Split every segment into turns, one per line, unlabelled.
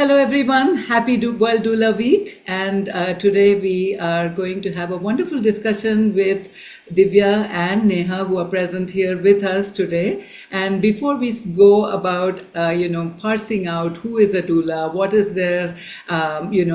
Hello, everyone. Happy World Doula Week. And today we are going to have a wonderful discussion with Divya and Neha, who are present here with us today. And before we go about, parsing out who is a doula, what is their,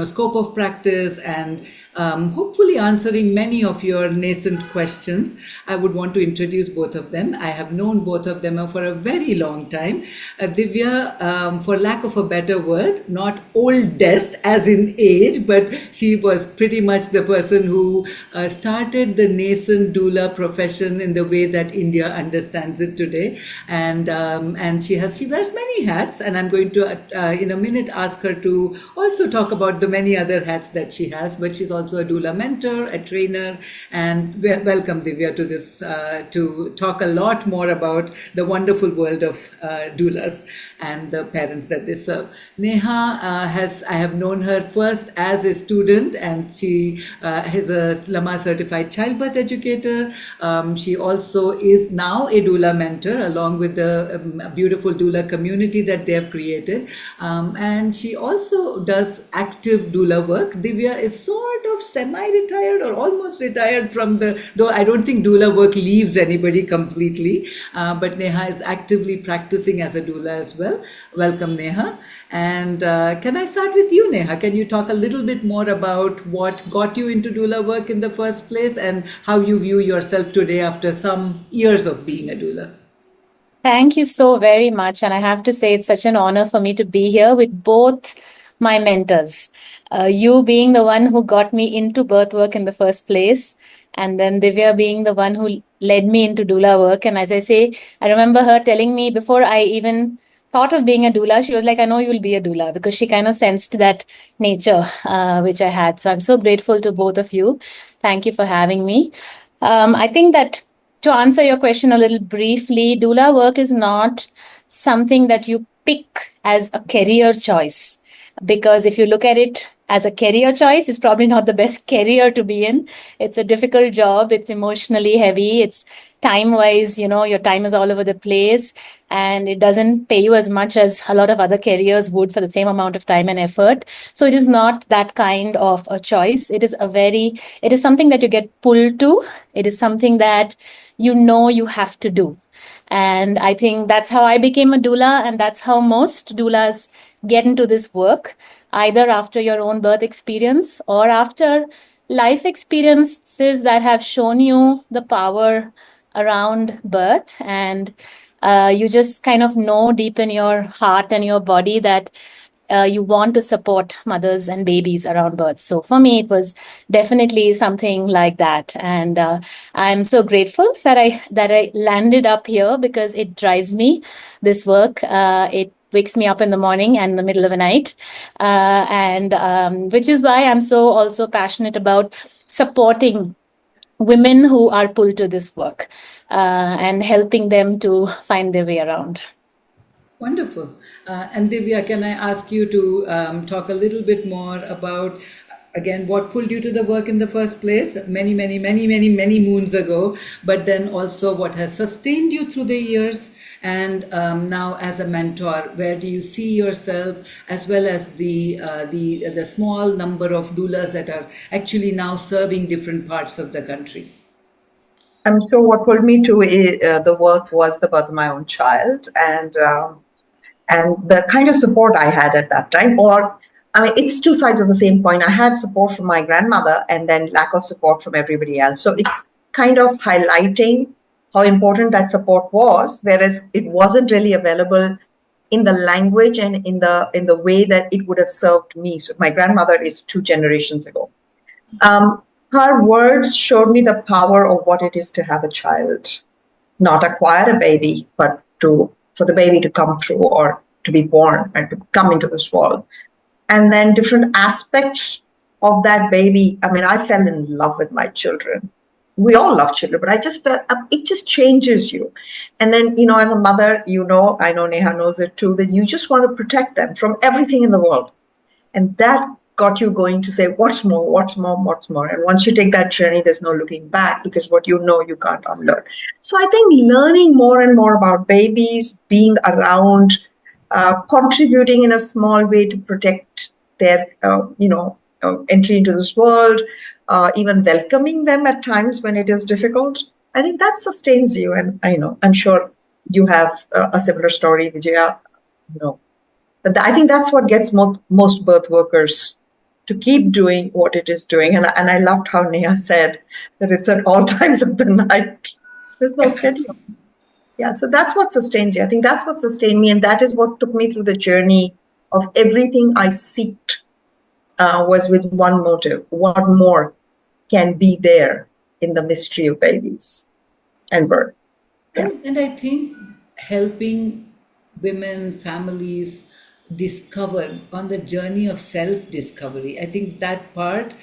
scope of practice, and hopefully answering many of your nascent questions, I would want to introduce both of them. I have known both of them for a very long time. Divya, for lack of a better word, not oldest as in age, but she was pretty much the person who started the nascent doula profession in the way that India understands it today. And she wears many hats, and I'm going to in a minute ask her to also talk about the many other hats that she has. But she's also a doula mentor, a trainer, and welcome Divya to this to talk a lot more about the wonderful world of doulas and the parents that they serve. Neha I have known her first as a student, and she is a Lama certified childbirth educator. She also is now a doula mentor, along with the beautiful doula community that they have created. And she also does active doula work. Divya is sort of semi-retired or almost retired from though I don't think doula work leaves anybody completely, but Neha is actively practicing as a doula as well. Welcome, Neha. And can I start with you, Neha? Can you talk a little bit more about what got you into doula work in the first place and how you view yourself today after some years of being a doula?
Thank you so very much. And I have to say, it's such an honor for me to be here with both my mentors. You being the one who got me into birth work in the first place, and then Divya being the one who led me into doula work. And as I say, I remember her telling me before I even thought of being a doula, she was like, I know you'll be a doula, because she kind of sensed that nature which I had. So I'm so grateful to both of you. Thank you for having me. I think that to answer your question a little briefly, doula work is not something that you pick as a career choice. Because if you look at it as a career choice, it's probably not the best career to be in. It's a difficult job. It's emotionally heavy. It's time wise, your time is all over the place, and it doesn't pay you as much as a lot of other careers would for the same amount of time and effort. So it is not that kind of a choice. It is something that you get pulled to. It is something that you have to do. And I think that's how I became a doula, and that's how most doulas get into this work, either after your own birth experience or after life experiences that have shown you the power around birth. And you just kind of know deep in your heart and your body that you want to support mothers and babies around birth. So for me, it was definitely something like that, and I'm so grateful that I landed up here, because it drives me. This work, it wakes me up in the morning and in the middle of the night, and which is why I'm so also passionate about supporting women who are pulled to this work and helping them to find their way around.
Wonderful. And Divya, can I ask you to talk a little bit more about, again, what pulled you to the work in the first place many, many, many, many, many moons ago, but then also what has sustained you through the years, and now as a mentor, where do you see yourself, as well as the small number of doulas that are actually now serving different parts of the country?
I'm sure what pulled me to the work was the birth of my own child, and the kind of support I had at that time. Or, I mean, it's two sides of the same coin. I had support from my grandmother, and then lack of support from everybody else. So it's kind of highlighting how important that support was, whereas it wasn't really available in the language and in the way that it would have served me. So my grandmother is 2 generations ago. Her words showed me the power of what it is to have a child, not acquire a baby, but for the baby to come through, or to be born and to come into this world. And then different aspects of that baby. I mean, I fell in love with my children. We all love children, but I just felt it just changes you. And then, as a mother, I know Neha knows it too, that you just want to protect them from everything in the world. And that got you going to say, what's more, what's more, what's more. And once you take that journey, there's no looking back, because what you know, you can't unlearn. So I think learning more and more about babies, being around contributing in a small way to protect their, entry into this world, even welcoming them at times when it is difficult. I think that sustains you. And I'm sure you have a similar story, Vijaya. But I think that's what gets most birth workers to keep doing what it is doing. And I loved how Neha said that it's at all times of the night. There's no schedule. Yeah, so that's what sustains you. I think that's what sustained me. And that is what took me through the journey of everything I seeked was with one motive. What more can be there in the mystery of babies and birth? Yeah.
And I think helping women, families discover on the journey of self discovery, I think that part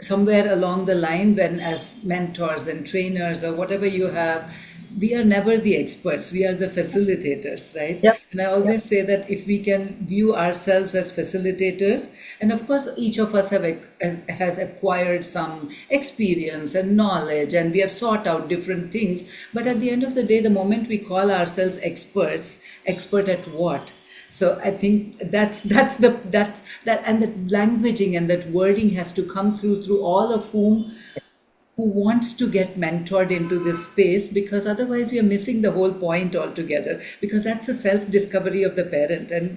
somewhere along the line, when as mentors and trainers or whatever you have, we are never the experts, we are the facilitators, right?
Yep.
And I always say that if we can view ourselves as facilitators, and of course each of us has acquired some experience and knowledge, and we have sought out different things, but at the end of the day, the moment we call ourselves experts, expert at what? So I think that's that and that languaging and that wording has to come through all of who wants to get mentored into this space, because otherwise we are missing the whole point altogether, because that's the self discovery of the parent, and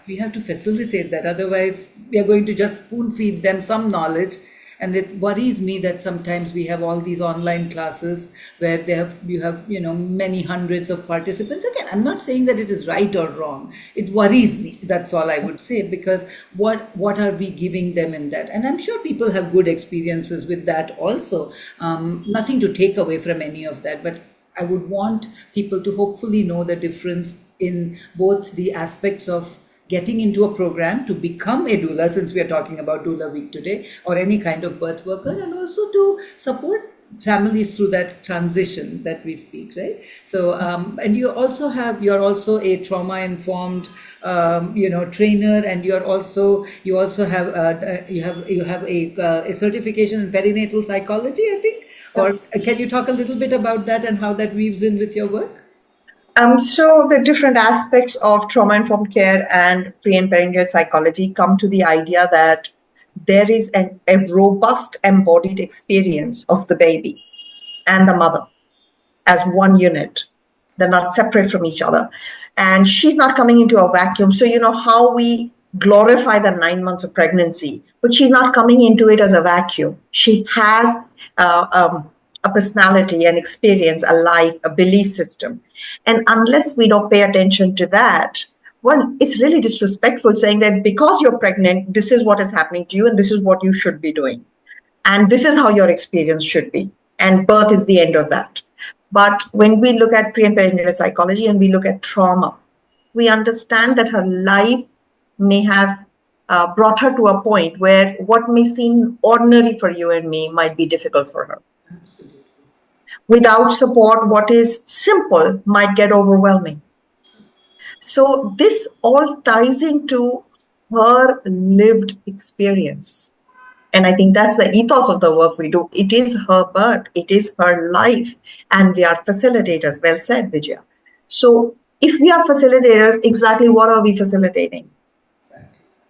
we have to facilitate that. Otherwise we are going to just spoon feed them some knowledge. And it worries me that sometimes we have all these online classes where you have many hundreds of participants. Again, I'm not saying that it is right or wrong. It worries me. That's all I would say, because what are we giving them in that? And I'm sure people have good experiences with that also. Nothing to take away from any of that, but I would want people to hopefully know the difference in both the aspects of getting into a program to become a doula, since we are talking about Doula Week today, or any kind of birth worker, and also to support families through that transition that we speak, right? So, and you're also a trauma informed, trainer, and you also have a certification in perinatal psychology, I think. Or can you talk a little bit about that and how that weaves in with your work?
So the different aspects of trauma-informed care and pre and perinatal psychology come to the idea that there is a robust embodied experience of the baby and the mother as one unit. They're not separate from each other. And she's not coming into a vacuum. So, how we glorify the 9 months of pregnancy, but she's not coming into it as a vacuum. She has a personality, an experience, a life, a belief system. And unless we don't pay attention to that, well, it's really disrespectful saying that because you're pregnant, this is what is happening to you and this is what you should be doing. And this is how your experience should be. And birth is the end of that. But when we look at pre and perinatal psychology and we look at trauma, we understand that her life may have brought her to a point where what may seem ordinary for you and me might be difficult for her.
Absolutely.
Without support, what is simple might get overwhelming. So this all ties into her lived experience. And I think that's the ethos of the work we do. It is her birth, it is her life, and we are facilitators. Well said, Vijaya. So if we are facilitators, exactly what are we facilitating?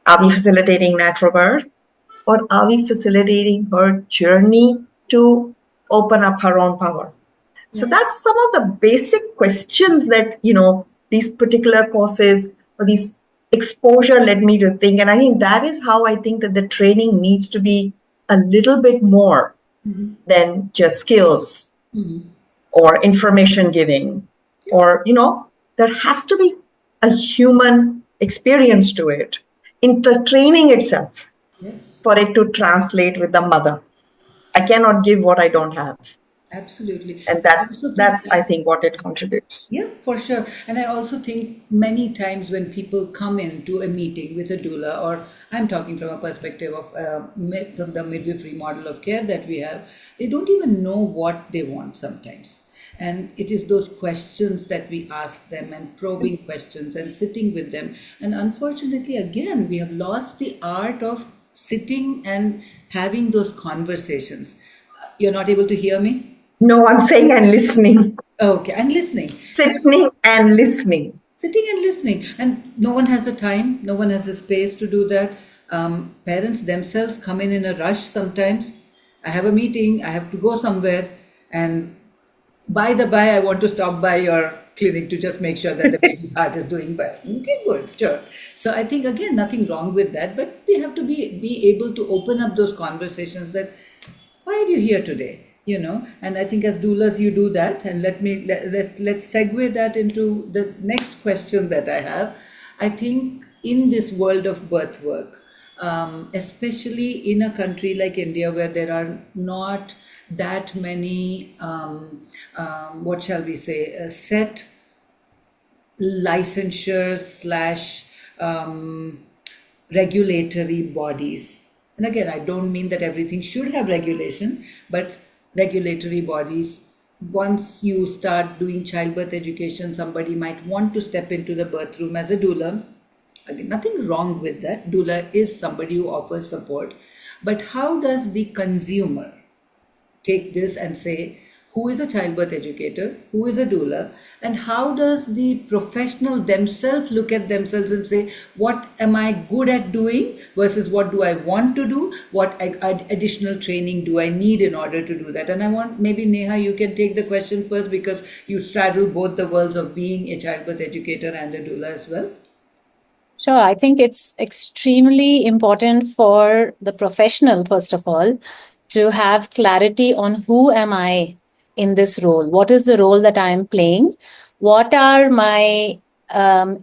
Are we facilitating natural birth, or are we facilitating her journey to open up her own power? So that's some of the basic questions that, these particular courses or these exposure led me to think. And I think that is how I think that the training needs to be a little bit more than just skills or information giving, or, there has to be a human experience to it in the training itself for it to translate with the mother. I cannot give what I don't have.
Absolutely.
And that's I think what it contributes.
Yeah, for sure. And I also think many times when people come into a meeting with a doula, or I'm talking from a perspective of from the midwifery model of care that we have, they don't even know what they want sometimes. And it is those questions that we ask them, and probing questions, and sitting with them. And unfortunately, again, we have lost the art of sitting and having those conversations. You're not able to hear me?
No, I'm saying I'm listening.
Okay, and listening.
Sitting and listening.
sitting and listening. And no one has the time, no one has the space to do that. Parents themselves come in a rush sometimes. I have a meeting, I have to go somewhere, and by the by, I want to stop by your clinic to just make sure that the baby's heart is doing well. Okay, good, sure. So I think again, nothing wrong with that, but we have to be able to open up those conversations that why are you here today? You know, and I think as doulas you do that. And let's segue that into the next question that I have. I think in this world of birth work, especially in a country like India where there are not that many, what shall we say, set licensures slash regulatory bodies. And again, I don't mean that everything should have regulation, but regulatory bodies. Once you start doing childbirth education, somebody might want to step into the birth room as a doula. Again, nothing wrong with that. Doula is somebody who offers support. But how does the consumer take this and say, who is a childbirth educator, who is a doula, and how does the professional themselves look at themselves and say, what am I good at doing versus what do I want to do, what additional training do I need in order to do that? And I want, maybe Neha, you can take the question first because you straddle both the worlds of being a childbirth educator and a doula as well.
Sure, I think it's extremely important for the professional, first of all, to have clarity on who am I in this role? What is the role that I am playing? What are my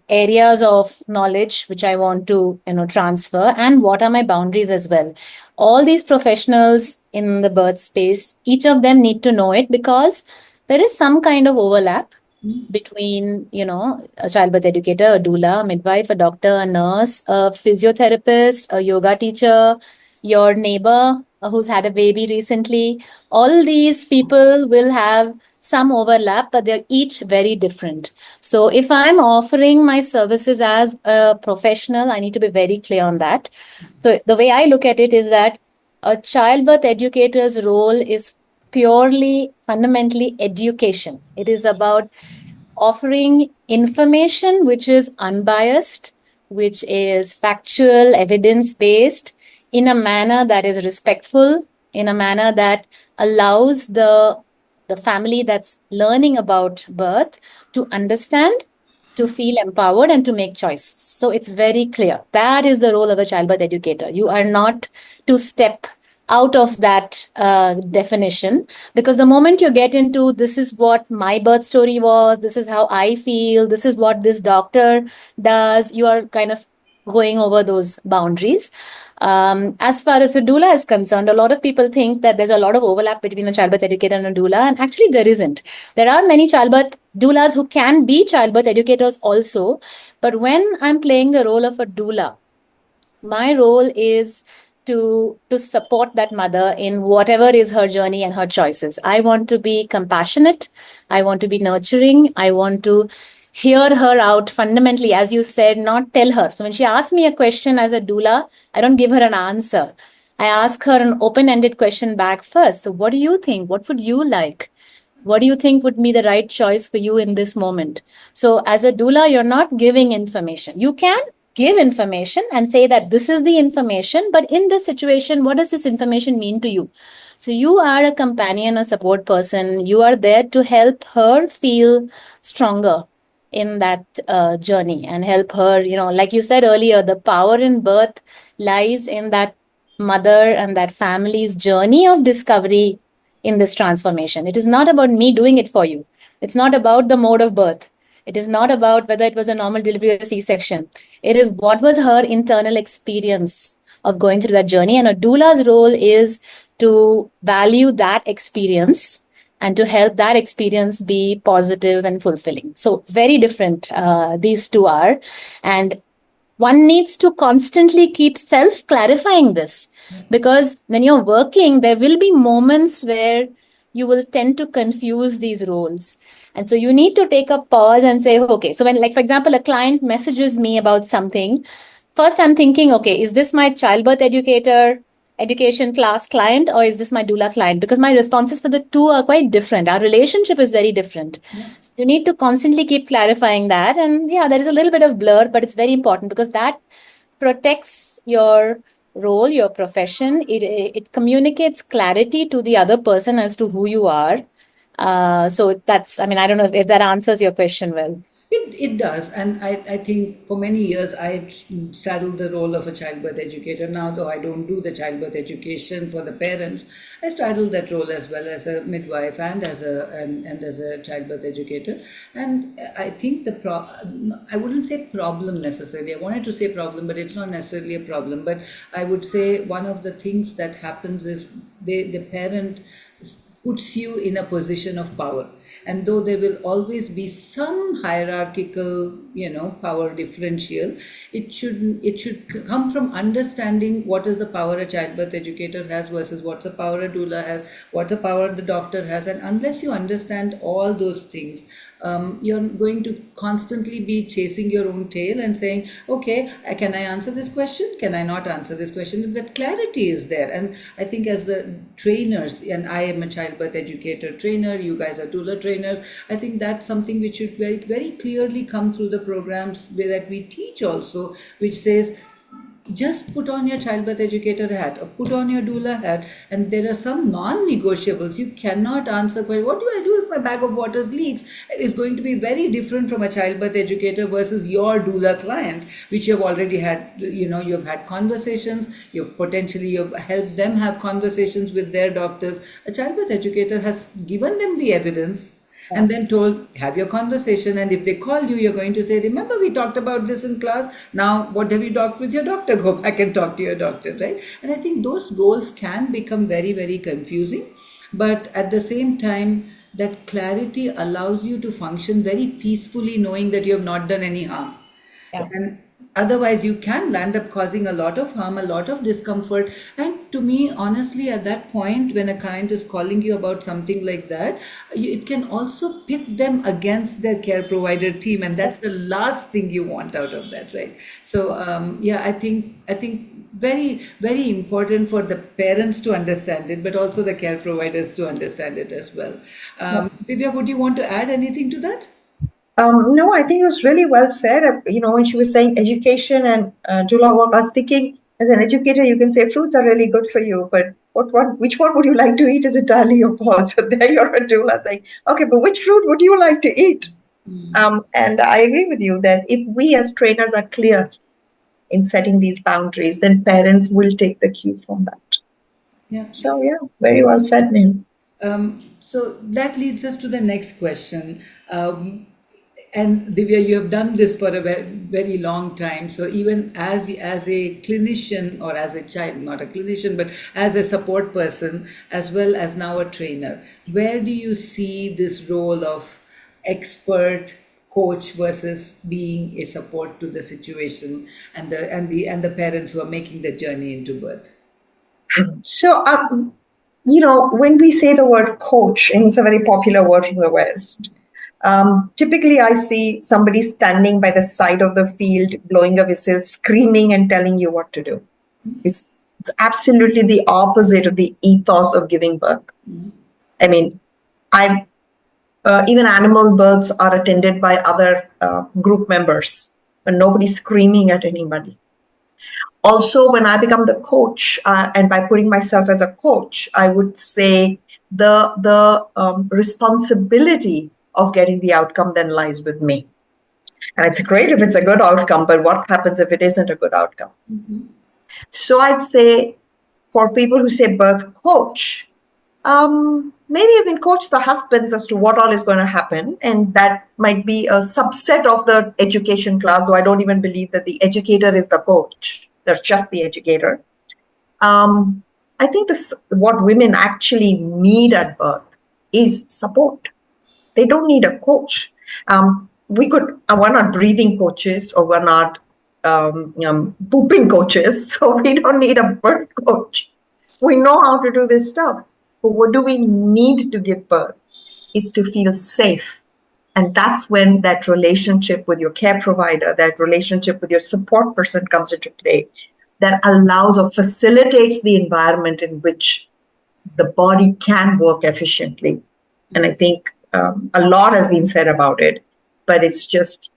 areas of knowledge which I want to transfer, and what are my boundaries as well? All these professionals in the birth space, each of them need to know it because there is some kind of overlap between, a childbirth educator, a doula, a midwife, a doctor, a nurse, a physiotherapist, a yoga teacher, your neighbor who's had a baby recently. All these people will have some overlap, but they're each very different. So if I'm offering my services as a professional, I need to be very clear on that. So the way I look at it is that a childbirth educator's role is purely fundamentally education. It is about offering information which is unbiased, which is factual, evidence based, in a manner that is respectful, in a manner that allows the family that's learning about birth to understand, to feel empowered, and to make choices. So it's very clear. That is the role of a childbirth educator. You are not to step out of that definition, because the moment you get into this is what my birth story was, this is how I feel, this is what this doctor does, you are kind of going over those boundaries. As far as a doula is concerned, a lot of people think that there's a lot of overlap between a childbirth educator and a doula, and actually there isn't. There are many childbirth doulas who can be childbirth educators also, but when I'm playing the role of a doula, my role is to support that mother in whatever is her journey and her choices. I want to be compassionate, I want to be nurturing, I want to hear her out fundamentally, as you said, not tell her. So when she asks me a question as a doula, I don't give her an answer. I ask her an open-ended question back first. So what do you think? What would you like? What do you think would be the right choice for you in this moment? So as a doula, you're not giving information. You can give information and say that this is the information, but in this situation, what does this information mean to you? So you are a companion, a support person. You are there to help her feel stronger in that journey and help her, like you said earlier, the power in birth lies in that mother and that family's journey of discovery in this transformation. It is not about me doing it for you. It's not about the mode of birth. It is not about whether it was a normal delivery or a C-section. It is what was her internal experience of going through that journey. And a doula's role is to value that experience and to help that experience be positive and fulfilling. So very different these two are. And one needs to constantly keep self-clarifying this, because when you're working, there will be moments where you will tend to confuse these roles. And so you need to take a pause and say, okay, so when, like, for example, a client messages me about something, first I'm thinking, okay, is this my childbirth educator education class client or is this my doula client? Because my responses for the two are quite different. Our relationship is very different.
Yeah.
So you need to constantly keep clarifying that. And yeah, there is a little bit of blur, but it's very important because that protects your role, your profession. It communicates clarity to the other person as to who you are. So that's, I mean, I don't know if that answers your question well.
It does, and I think for many years I straddled the role of a childbirth educator. Now, though I don't do the childbirth education for the parents, I straddle that role as well as a midwife and as a childbirth educator. And I think I wouldn't say problem necessarily. I wanted to say problem, but it's not necessarily a problem. But I would say one of the things that happens is the parent puts you in a position of power, and though there will always be some hierarchical power differential, it should come from understanding what is the power a childbirth educator has versus what's the power a doula has, what the power the doctor has. And unless you understand all those things, you're going to constantly be chasing your own tail and saying, okay, can I answer this question, can I not answer this question, if that clarity is there. And I think as the trainers, and I am a childbirth educator trainer, you guys are doula trainers, I think that's something which should very, very clearly come through the programs that we teach also, which says, just put on your childbirth educator hat or put on your doula hat, and there are some non-negotiables. You cannot answer, what do I do if my bag of water leaks? Is going to be very different from a childbirth educator versus your doula client, which you have already had, you have had conversations, you've helped them have conversations with their doctors. A childbirth educator has given them the evidence and then told, have your conversation, and if they call you, you're going to say, remember we talked about this in class, now what have you talked with your doctor, go back and talk to your doctor, right? And I think those roles can become very, very confusing, but at the same time, that clarity allows you to function very peacefully, knowing that you have not done any harm.
Yeah.
And otherwise you can land up causing a lot of harm, a lot of discomfort. And to me, honestly, at that point, when a client is calling you about something like that, it can also pit them against their care provider team, and that's the last thing you want out of that, right? So I think very, very important for the parents to understand it, but also the care providers to understand it as well. Divya, would you want to add anything to that?
No, I think it was really well said. When she was saying education and doula work, I was thinking, as an educator, you can say fruits are really good for you, but which one would you like to eat is entirely your call. So there you're a doula saying, okay, but which fruit would you like to eat? And I agree with you that if we as trainers are clear in setting these boundaries, then parents will take the cue from that.
Yeah.
So yeah, very well said, Neha.
So that leads us to the next question. And Divya, you have done this for a very long time. So even as a clinician, or as a child, not a clinician, but as a support person, as well as now a trainer, where do you see this role of expert coach versus being a support to the situation and the parents who are making the journey into birth?
So, when we say the word coach, and it's a very popular word in the West, typically I see somebody standing by the side of the field, blowing a whistle, screaming and telling you what to do. It's absolutely the opposite of the ethos of giving birth. I mean, even animal births are attended by other group members, but nobody's screaming at anybody. Also, when I become the coach, and by putting myself as a coach, I would say the responsibility of getting the outcome then lies with me. And it's great if it's a good outcome, but what happens if it isn't a good outcome? So I'd say for people who say birth coach, maybe you can coach the husbands as to what all is going to happen. And that might be a subset of the education class, though I don't even believe that the educator is the coach. They're just the educator. I think what women actually need at birth is support. They don't need a coach. We're not breathing coaches, or we're not pooping coaches, so we don't need a birth coach. We know how to do this stuff. But what do we need to give birth is to feel safe. And that's when that relationship with your care provider, that relationship with your support person comes into play, that allows or facilitates the environment in which the body can work efficiently. And I think a lot has been said about it, but it's just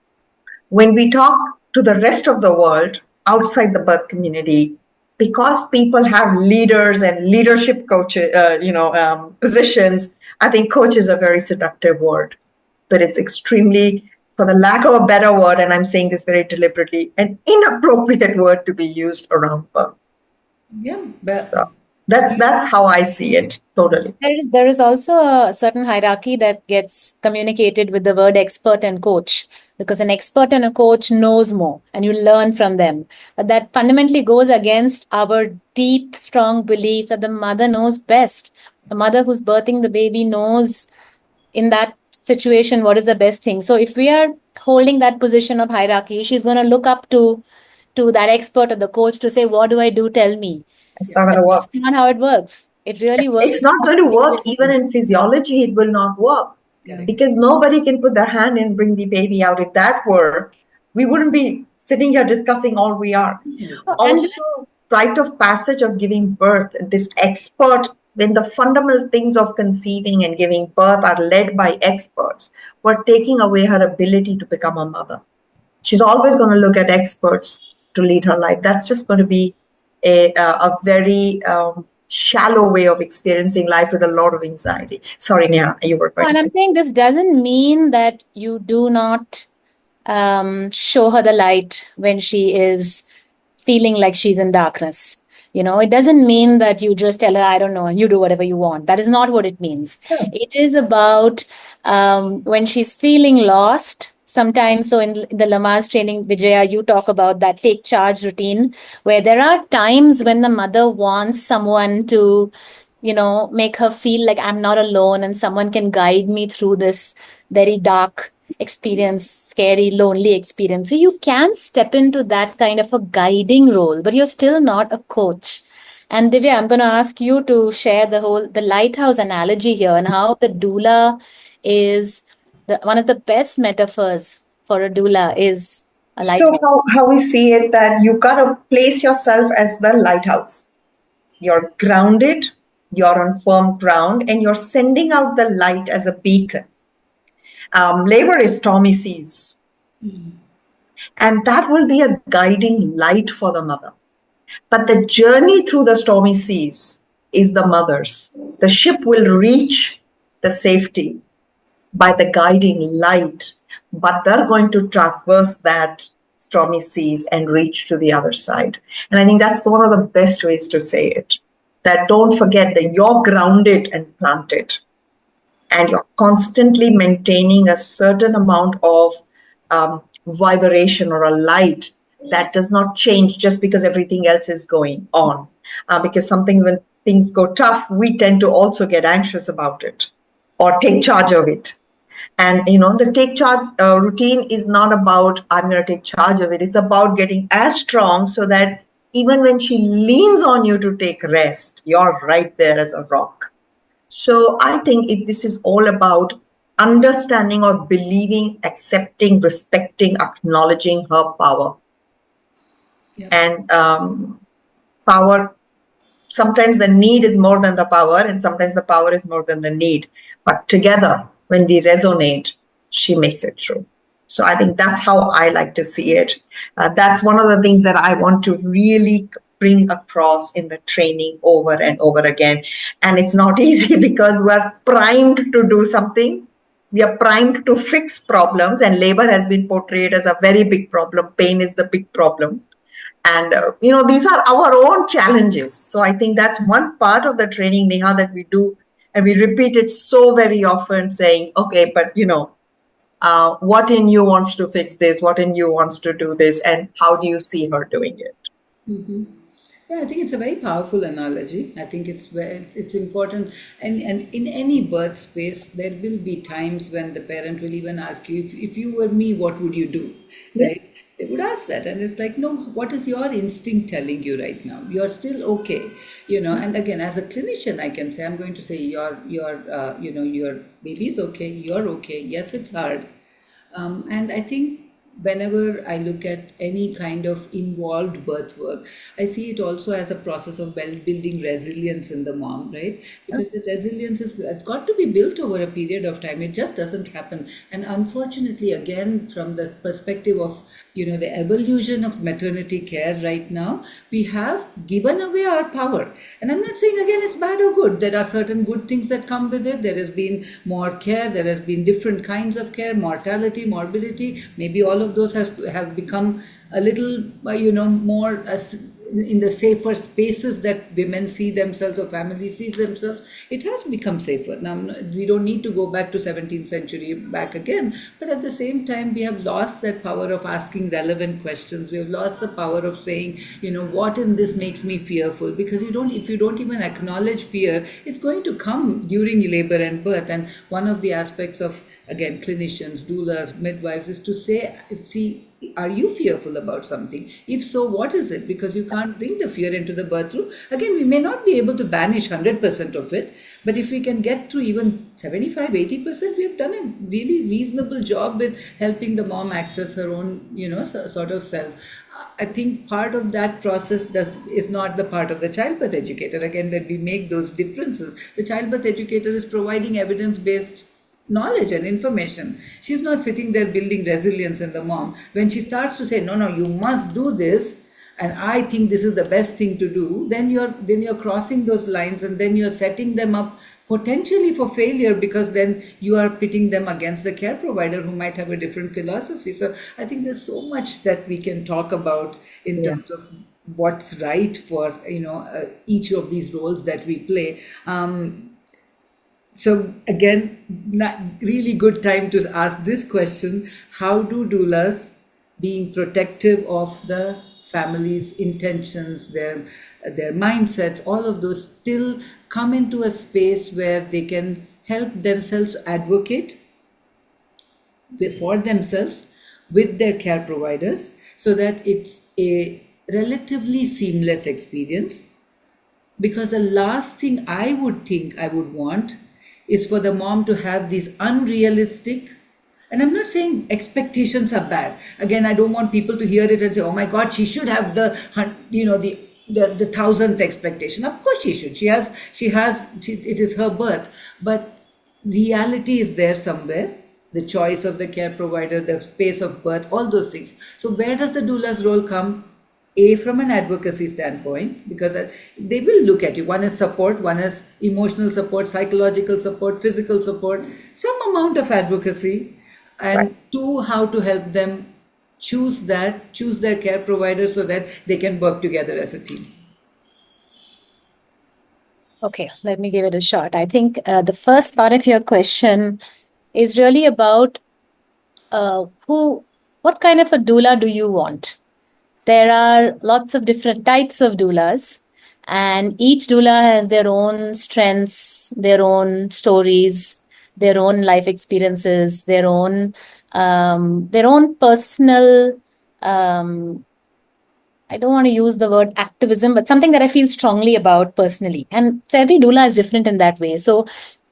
when we talk to the rest of the world outside the birth community, because people have leaders and leadership coaches, positions. I think coach is a very seductive word, but it's extremely, for the lack of a better word, and I'm saying this very deliberately, an inappropriate word to be used around birth.
Yeah, but
So that's how I see it totally.
There is also a certain hierarchy that gets communicated with the word expert and coach, because an expert and a coach knows more and you learn from them. But that fundamentally goes against our deep, strong belief that the mother knows best. The mother who's birthing the baby knows in that situation what is the best thing. So if we are holding that position of hierarchy, she's going to look up to that expert or the coach to say, what do I do? Tell me.
It's not
But
going to
that's
work.
not how it works. It really
It's
works.
not going to work even in physiology. It will not work
Correct.
because nobody can put their hand in and bring the baby out. If that were, we wouldn't be sitting here discussing all we are.
And
Also, rite of passage of giving birth, this expert, when the fundamental things of conceiving and giving birth are led by experts, we're taking away her ability to become a mother. She's always going to look at experts to lead her life. That's just going to be a very shallow way of experiencing life with a lot of anxiety. Sorry, Neha, you were going to
and I'm
say.
saying this doesn't mean that you do not show her the light when she is feeling like she's in darkness. It doesn't mean that you just tell her, I don't know, and you do whatever you want. That is not what it means.
Yeah.
It is about when she's feeling lost. Sometimes, so in the Lamaze training, Vijaya, you talk about that take charge routine, where there are times when the mother wants someone to, make her feel like I'm not alone and someone can guide me through this very dark experience, scary, lonely experience. So you can step into that kind of a guiding role, but you're still not a coach. And Divya, I'm going to ask you to share the lighthouse analogy here and how the doula is one of the best metaphors for a doula is a
So
lighthouse.
how we see it that you got to place yourself as the lighthouse. You're grounded, you're on firm ground, and you're sending out the light as a beacon. Labor is stormy seas. And that will be a guiding light for the mother. But the journey through the stormy seas is the mother's. The ship will reach the safety by the guiding light, but they're going to traverse that stormy seas and reach to the other side. And I think that's one of the best ways to say it. That don't forget that you're grounded and planted, and you're constantly maintaining a certain amount of vibration or a light that does not change just because everything else is going on. Because something, when things go tough, we tend to also get anxious about it or take charge of it. And the take charge routine is not about I'm going to take charge of it. It's about getting as strong so that even when she leans on you to take rest, you're right there as a rock. So I think this is all about understanding or believing, accepting, respecting, acknowledging her power.
Yep.
And power, sometimes the need is more than the power, and sometimes the power is more than the need. But together, when we resonate, she makes it true. So I think that's how I like to see it. That's one of the things that I want to really bring across in the training over and over again. And it's not easy because we're primed to do something. We are primed to fix problems, and labor has been portrayed as a very big problem. Pain is the big problem. And, these are our own challenges. So I think that's one part of the training, Neha, that we do. And we repeat it so very often saying, okay, but, what in you wants to fix this? What in you wants to do this? And how do you see her doing it?
Yeah, I think it's a very powerful analogy. I think it's important, and in any birth space, there will be times when the parent will even ask you, if you were me, what would you do, right? They would ask that, and it's like, no, what is your instinct telling you right now? You're still okay, And again, as a clinician, I can say, I'm going to say, your baby's okay, you're okay. Yes, it's hard, and I think whenever I look at any kind of involved birth work, I see it also as a process of building resilience in the mom, right? Because the resilience is it's got to be built over a period of time. It just doesn't happen. And unfortunately, again, from the perspective of the evolution of maternity care right now, we have given away our power. And I'm not saying again it's bad or good. There are certain good things that come with it. There has been more care. There has been different kinds of care, mortality, morbidity. Maybe all of those have become a little, more in the safer spaces that women see themselves or families see themselves. It has become safer. Now, we don't need to go back to 17th century back again, but at the same time, we have lost that power of asking relevant questions. We have lost the power of saying, what in this makes me fearful? Because if you don't even acknowledge fear, it's going to come during labor and birth. And one of the aspects of, again, clinicians, doulas, midwives, is to say, see, are you fearful about something? If so, what is it? Because you can't bring the fear into the birth room. Again, we may not be able to banish 100% of it, but if we can get through even 75, 80%, we have done a really reasonable job with helping the mom access her own, sort of self. I think part of that process is not the part of the childbirth educator. Again, when we make those differences, the childbirth educator is providing evidence-based knowledge and information. She's not sitting there building resilience in the mom. When she starts to say, no, you must do this, and I think this is the best thing to do, then you're crossing those lines, and then you're setting them up potentially for failure, because then you are pitting them against the care provider who might have a different philosophy. So I think there's so much that we can talk about in terms of what's right for each of these roles that we play. So again, really good time to ask this question: how do doulas, being protective of the family's intentions, their mindsets, all of those, still come into a space where they can help themselves advocate for themselves with their care providers, so that it's a relatively seamless experience? Because the last thing I would think I would want is for the mom to have these unrealistic, and I'm not saying expectations are bad. Again, I don't want people to hear it and say, oh my God, she should have the 1,000th expectation. Of course she should. It is her birth. But reality is there somewhere. The choice of the care provider, the pace of birth, all those things. So where does the doula's role come? From an advocacy standpoint, because they will look at you. One is support, one is emotional support, psychological support, physical support, some amount of advocacy, and two, how to help them choose their care provider so that they can work together as a team.
Okay, let me give it a shot. I think the first part of your question is really about what kind of a doula do you want? There are lots of different types of doulas, and each doula has their own strengths, their own stories, their own life experiences, their own personal. I don't want to use the word activism, but something that I feel strongly about personally. And so every doula is different in that way. So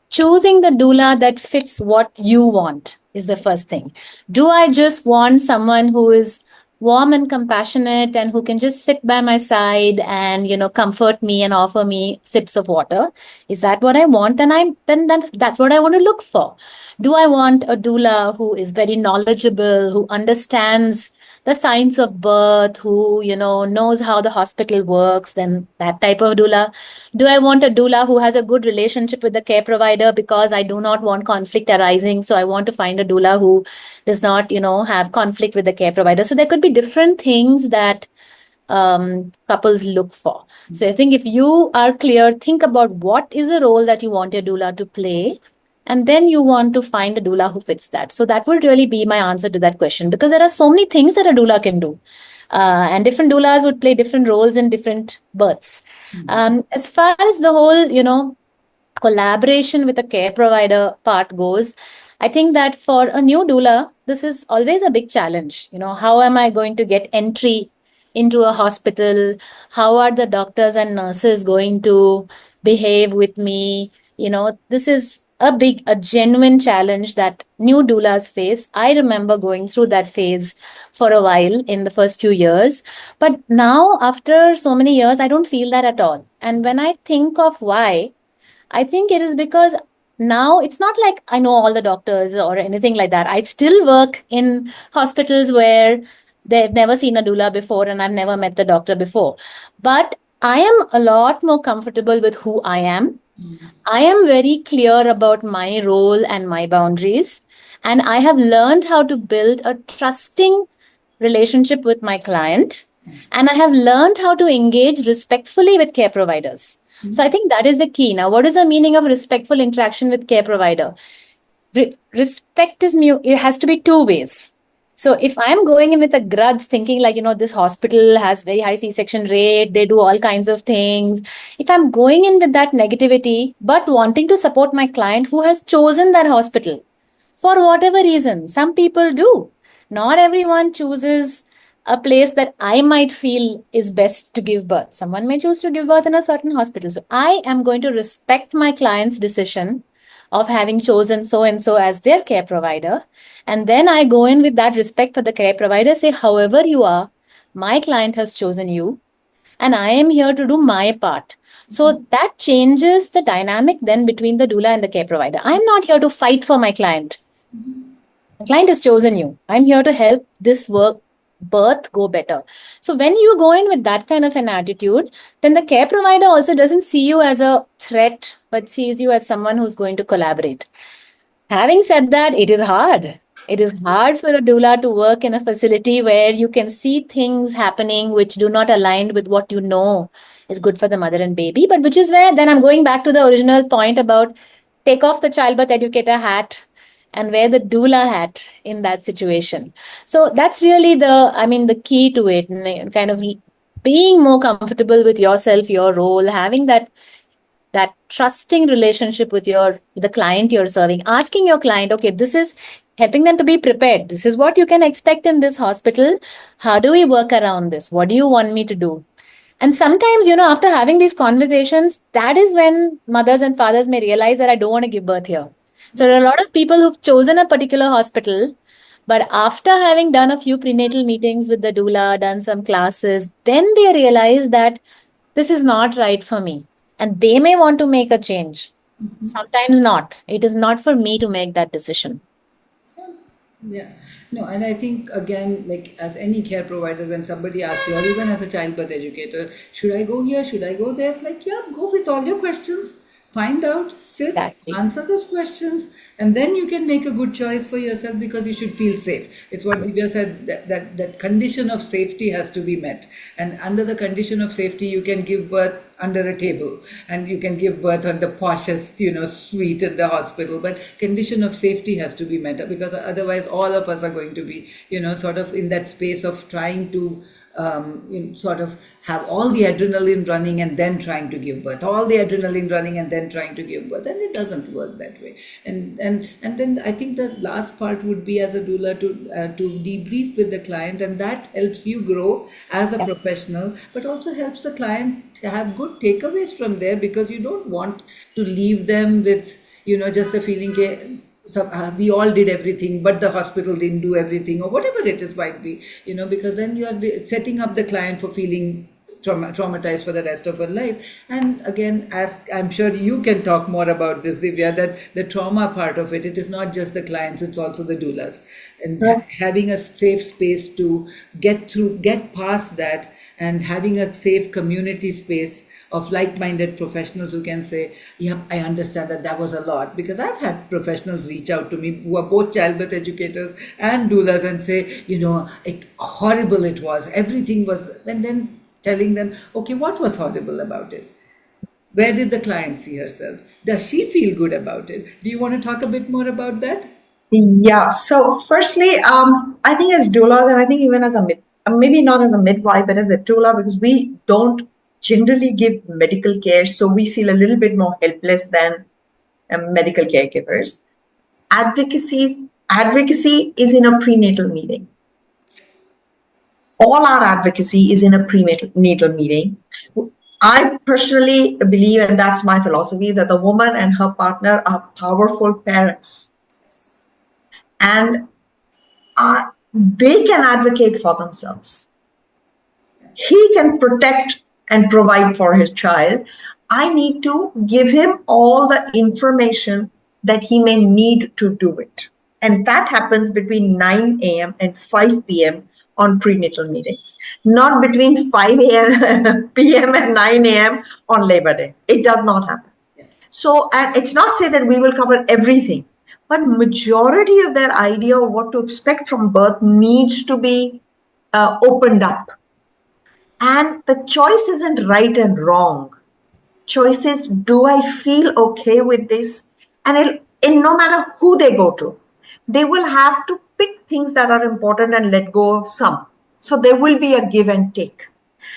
choosing the doula that fits what you want is the first thing. Do I just want someone who is warm and compassionate and who can just sit by my side and comfort me and offer me sips of water? Is that what I want? Then that's what I want to look for. Do I want a doula who is very knowledgeable, who understands the science of birth, who knows how the hospital works? Then that type of doula. Do I want a doula who has a good relationship with the care provider, because I do not want conflict arising? So I want to find a doula who does not, have conflict with the care provider. So there could be different things that couples look for. So I think if you are clear, think about what is the role that you want your doula to play, and then you want to find a doula who fits that. So that would really be my answer to that question, because there are so many things that a doula can do. And different doulas would play different roles in different births. As far as the whole, collaboration with a care provider part goes, I think that for a new doula, this is always a big challenge. How am I going to get entry into a hospital? How are the doctors and nurses going to behave with me? This is a genuine challenge that new doulas face. I remember going through that phase for a while in the first few years. But now, after so many years, I don't feel that at all. And when I think of why, I think it is because now it's not like I know all the doctors or anything like that. I still work in hospitals where they've never seen a doula before and I've never met the doctor before. But I am a lot more comfortable with who I am. I am very clear about my role and my boundaries. And I have learned how to build a trusting relationship with my client. And I have learned how to engage respectfully with care providers. So I think that is the key. Now, what is the meaning of respectful interaction with care provider? Respect is it has to be two ways. So if I'm going in with a grudge, thinking like, this hospital has very high C-section rate, they do all kinds of things. If I'm going in with that negativity, but wanting to support my client who has chosen that hospital for whatever reason, some people do. Not everyone chooses a place that I might feel is best to give birth. Someone may choose to give birth in a certain hospital. So I am going to respect my client's decision of having chosen so and so as their care provider. And then I go in with that respect for the care provider, say, however you are, my client has chosen you, and I am here to do my part. So that changes the dynamic then between the doula and the care provider. I'm not here to fight for my client. The client has chosen you. I'm here to help this birth go better. So when you go in with that kind of an attitude, then the care provider also doesn't see you as a threat, but sees you as someone who's going to collaborate. Having said that, it is hard. It is hard for a doula to work in a facility where you can see things happening which do not align with what you know is good for the mother and baby, but which is where then I'm going back to the original point about take off the childbirth educator hat and wear the doula hat in that situation. So that's really the key to it, kind of being more comfortable with yourself, your role, having that trusting relationship with the client you're serving, asking your client, okay, this is helping them to be prepared. This is what you can expect in this hospital. How do we work around this? What do you want me to do? And sometimes, after having these conversations, that is when mothers and fathers may realize that I don't want to give birth here. So there are a lot of people who've chosen a particular hospital, but after having done a few prenatal meetings with the doula, done some classes, then they realize that this is not right for me. And they may want to make a change. Sometimes not. It is not for me to make that decision.
Yeah, no, and I think again, like as any care provider, when somebody asks you, or even as a childbirth educator, should I go here? Should I go there? It's like, yeah, go with all your questions, find out, sit,
Exactly.
answer those questions, and then you can make a good choice for yourself because you should feel safe. It's what Divya said, that condition of safety has to be met. And under the condition of safety, you can give birth under a table and you can give birth on the poshest suite in the hospital, but condition of safety has to be met, because otherwise all of us are going to be sort of in that space of trying to sort of have all the adrenaline running and then trying to give birth, all the adrenaline running and then trying to give birth, and it doesn't work that way. And then I think the last part would be as a doula to debrief with the client, and that helps you grow as a professional, but also helps the client to have good takeaways from there, because you don't want to leave them with just a feeling so, we all did everything, but the hospital didn't do everything, or whatever it is might be, because then you are setting up the client for feeling traumatized for the rest of her life. And again, as I'm sure you can talk more about this, Divya, that the trauma part of it is not just the clients, it's also the doulas. And having a safe space to get past that, and having a safe community space of like-minded professionals who can say, yeah, I understand that was a lot, because I've had professionals reach out to me who are both childbirth educators and doulas and say, horrible it was, everything was, and then telling them, okay, what was horrible about it? Where did the client see herself? Does she feel good about it? Do you want to talk a bit more about that?
Yeah. So, firstly, I think as doulas, and I think even as maybe not as a midwife, but as a doula, because we don't generally give medical care, so we feel a little bit more helpless than medical caregivers. Advocacy is in a prenatal meeting. All our advocacy is in a prenatal meeting. I personally believe, and that's my philosophy, that the woman and her partner are powerful parents, and they can advocate for themselves. He can protect and provide for his child. I need to give him all the information that he may need to do it. And that happens between 9 a.m. and 5 p.m. on prenatal meetings, not between 5 p.m. and 9 a.m. on Labor Day. It does not happen. So, and it's not say that we will cover everything, but majority of their idea of what to expect from birth needs to be opened up. And the choice isn't right and wrong. Choice is, do I feel okay with this? And no matter who they go to, they will have to pick things that are important and let go of some. So there will be a give and take.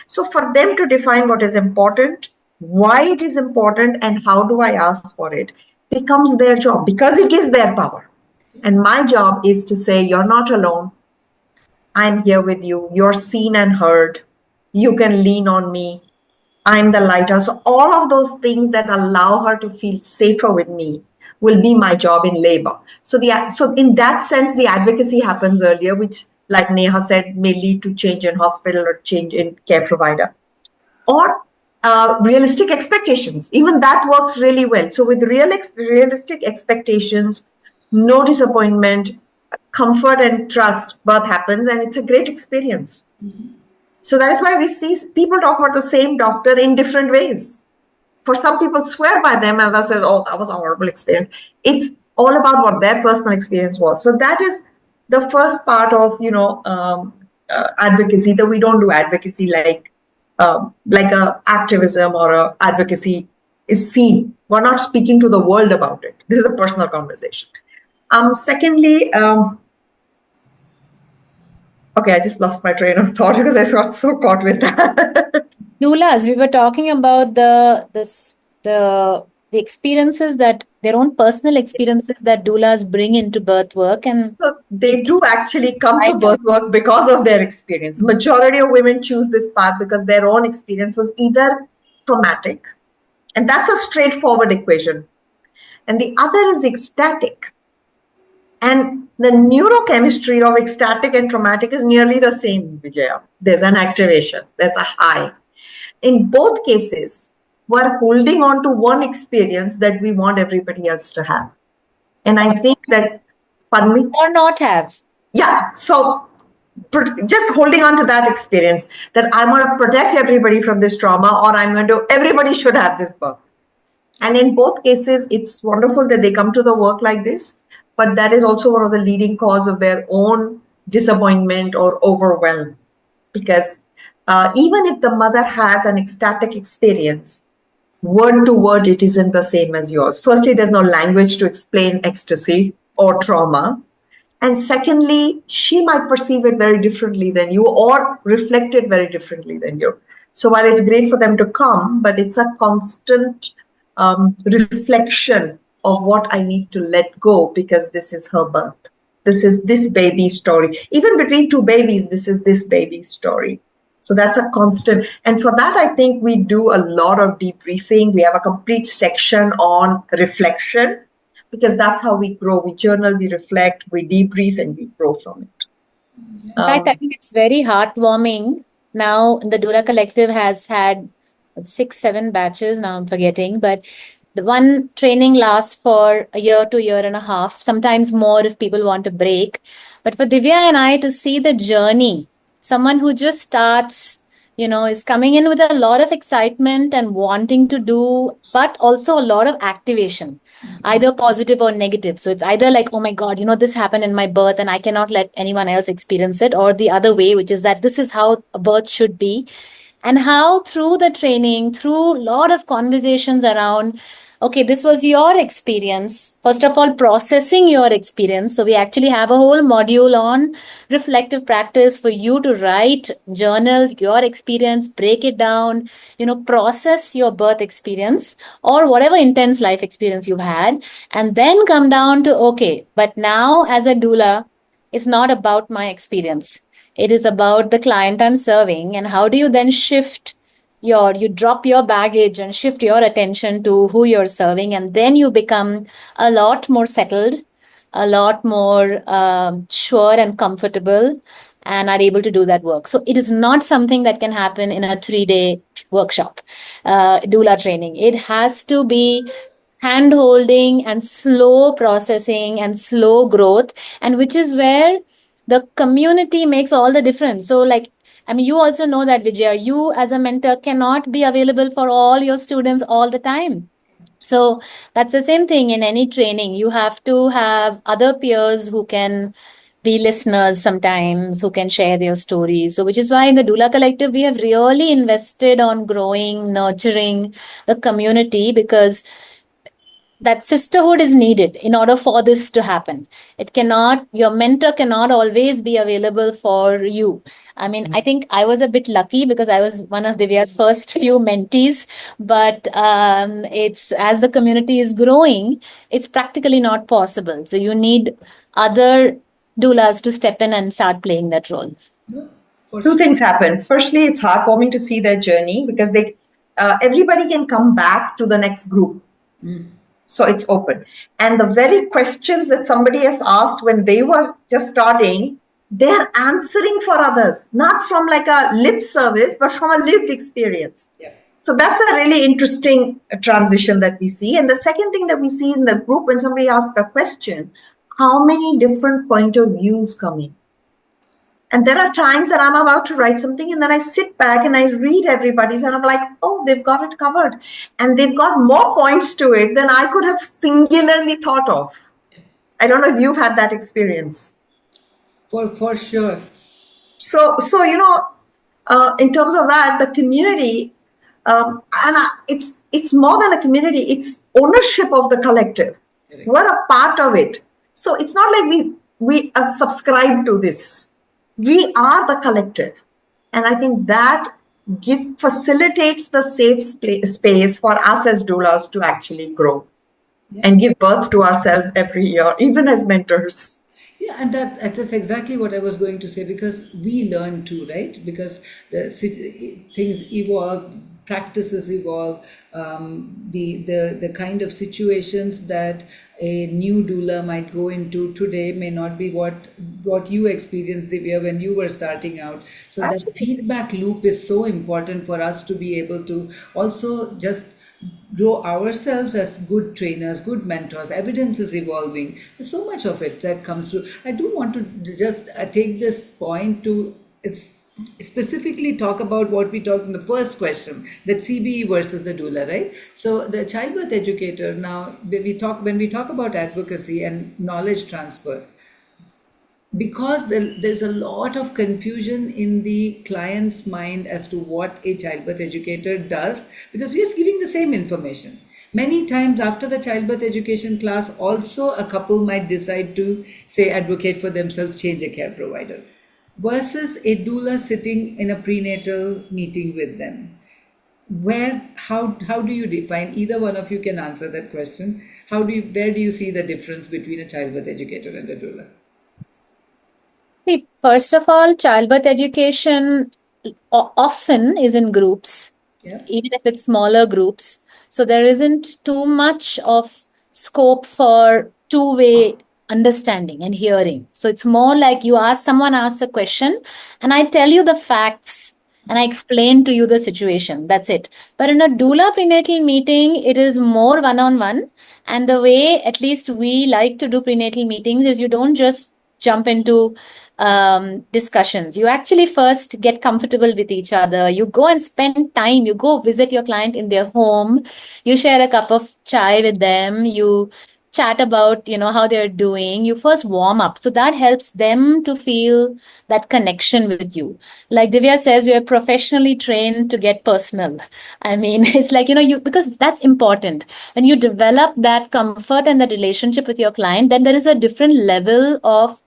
So for them to define what is important, why it is important, and how do I ask for it, becomes their job, because it is their power. And my job is to say, you're not alone. I'm here with you. You're seen and heard. You can lean on me. I'm the lighter. So all of those things that allow her to feel safer with me will be my job in labor. So in that sense, the advocacy happens earlier, which, like Neha said, may lead to change in hospital or change in care provider. Or realistic expectations. Even that works really well. So with realistic expectations, no disappointment, comfort and trust, birth happens, and it's a great experience. So that is why we see people talk about the same doctor in different ways. For some people swear by them, and others say, oh, that was a horrible experience. It's all about what their personal experience was. So that is the first part of, advocacy, that we don't do advocacy like a activism or a advocacy is seen. We're not speaking to the world about it. This is a personal conversation. Secondly, okay, I just lost my train of thought because I got so caught with that.
Doulas, we were talking about the experiences, that their own personal experiences that doulas bring into birth work, and
so they do actually come to birth work because of their experience. Majority of women choose this path because their own experience was either traumatic, and that's a straightforward equation, and the other is ecstatic. And the neurochemistry of ecstatic and traumatic is nearly the same, Vijaya. There's an activation, there's a high. In both cases, we're holding on to one experience that we want everybody else to have. And I think that, pardon me?
Or not have.
Yeah, so just holding on to that experience, that I'm going to protect everybody from this trauma, or everybody should have this birth. And in both cases, it's wonderful that they come to the work like this, but that is also one of the leading cause of their own disappointment or overwhelm. Because even if the mother has an ecstatic experience, word to word, it isn't the same as yours. Firstly, there's no language to explain ecstasy or trauma. And secondly, she might perceive it very differently than you, or reflect it very differently than you. So while it's great for them to come, but it's a constant reflection of what I need to let go, because this is her birth. This is this baby's story. Even between two babies, this is this baby's story. So that's a constant. And for that, I think we do a lot of debriefing. We have a complete section on reflection, because that's how we grow. We journal, we reflect, we debrief, and we grow from it.
In fact, I think it's very heartwarming. Now, the Doula Collective has had 6-7 batches. Now I'm forgetting, but the one training lasts for a year to year and a half, sometimes more if people want a break. But for Divya and I to see the journey, someone who just starts, is coming in with a lot of excitement and wanting to do, but also a lot of activation, either positive or negative. So it's either like, oh my God, this happened in my birth and I cannot let anyone else experience it, or the other way, which is that this is how a birth should be. And how through the training, through a lot of conversations around, okay, this was your experience. First of all, processing your experience. So we actually have a whole module on reflective practice for you to write, journal your experience, break it down, process your birth experience or whatever intense life experience you've had, and then come down to, okay, but now as a doula, it's not about my experience. It is about the client I'm serving. And how do you then shift you drop your baggage and shift your attention to who you're serving, and then you become a lot more settled, a lot more sure and comfortable, and are able to do that work. So it is not something that can happen in a 3-day workshop, doula training. It has to be hand holding and slow processing and slow growth, and which is where the community makes all the difference. So, like, I mean, you also know that, Vijaya, you as a mentor cannot be available for all your students all the time. So that's the same thing in any training. You have to have other peers who can be listeners sometimes, who can share their stories. So, which is why in the Doula Collective, we have really invested on growing, nurturing the community, because that sisterhood is needed in order for this to happen. It cannot, your mentor cannot always be available for you. I mean, I think I was a bit lucky because I was one of Divya's first few mentees, but it's, as the community is growing, it's practically not possible. So you need other doulas to step in and start playing that role.
Two things happen. Firstly, it's heartwarming to see their journey because they everybody can come back to the next group. So it's open. And the very questions that somebody has asked when they were just starting, they're answering for others, not from like a lip service, but from a lived experience.
Yeah.
So that's a really interesting transition that we see. And the second thing that we see in the group, when somebody asks a question, how many different point of views come in? And there are times that I'm about to write something and then I sit back and I read everybody's and I'm like, oh, they've got it covered. And they've got more points to it than I could have singularly thought of. I don't know if you've had that experience.
For sure.
So in terms of that, the community, it's more than a community, it's ownership of the collective.
Correct.
We're a part of it. So it's not like we are subscribed to this. We are the collective. And I think that facilitates the safe space for us as doulas to actually grow and give birth to ourselves every year, even as mentors.
Yeah, and that's exactly what I was going to say, because we learn too, right? Because things evolve, practices evolve, the kind of situations that a new doula might go into today may not be what you experienced, Divya, when you were starting out. So
Absolutely.
that feedback loop is so important for us to be able to also just grow ourselves as good trainers, good mentors. Evidence is evolving. There's so much of it that comes through. I do want to just take this point to specifically talk about what we talked in the first question, that CBE versus the doula, right? So the childbirth educator, now when we talk about advocacy and knowledge transfer, because there's a lot of confusion in the client's mind as to what a childbirth educator does, because we are giving the same information. Many times after the childbirth education class, also a couple might decide to, say, advocate for themselves, change a care provider, versus a doula sitting in a prenatal meeting with them. How do you define, either one of you can answer that question, where do you see the difference between a childbirth educator and a doula?
See, first of all, childbirth education often is in groups, even if it's smaller groups. So there isn't too much of scope for two-way understanding and hearing. So it's more like someone asks a question and I tell you the facts and I explain to you the situation. That's it. But in a doula prenatal meeting, it is more one-on-one. And the way, at least we like to do prenatal meetings, is you don't just jump into discussions. You actually first get comfortable with each other. You go and spend time. You go visit your client in their home. You share a cup of chai with them. You chat about how they're doing. You first warm up, so that helps them to feel that connection with you. Like Divya says, we are professionally trained to get personal. I mean, it's like because that's important. When you develop that comfort and that relationship with your client, then there is a different level of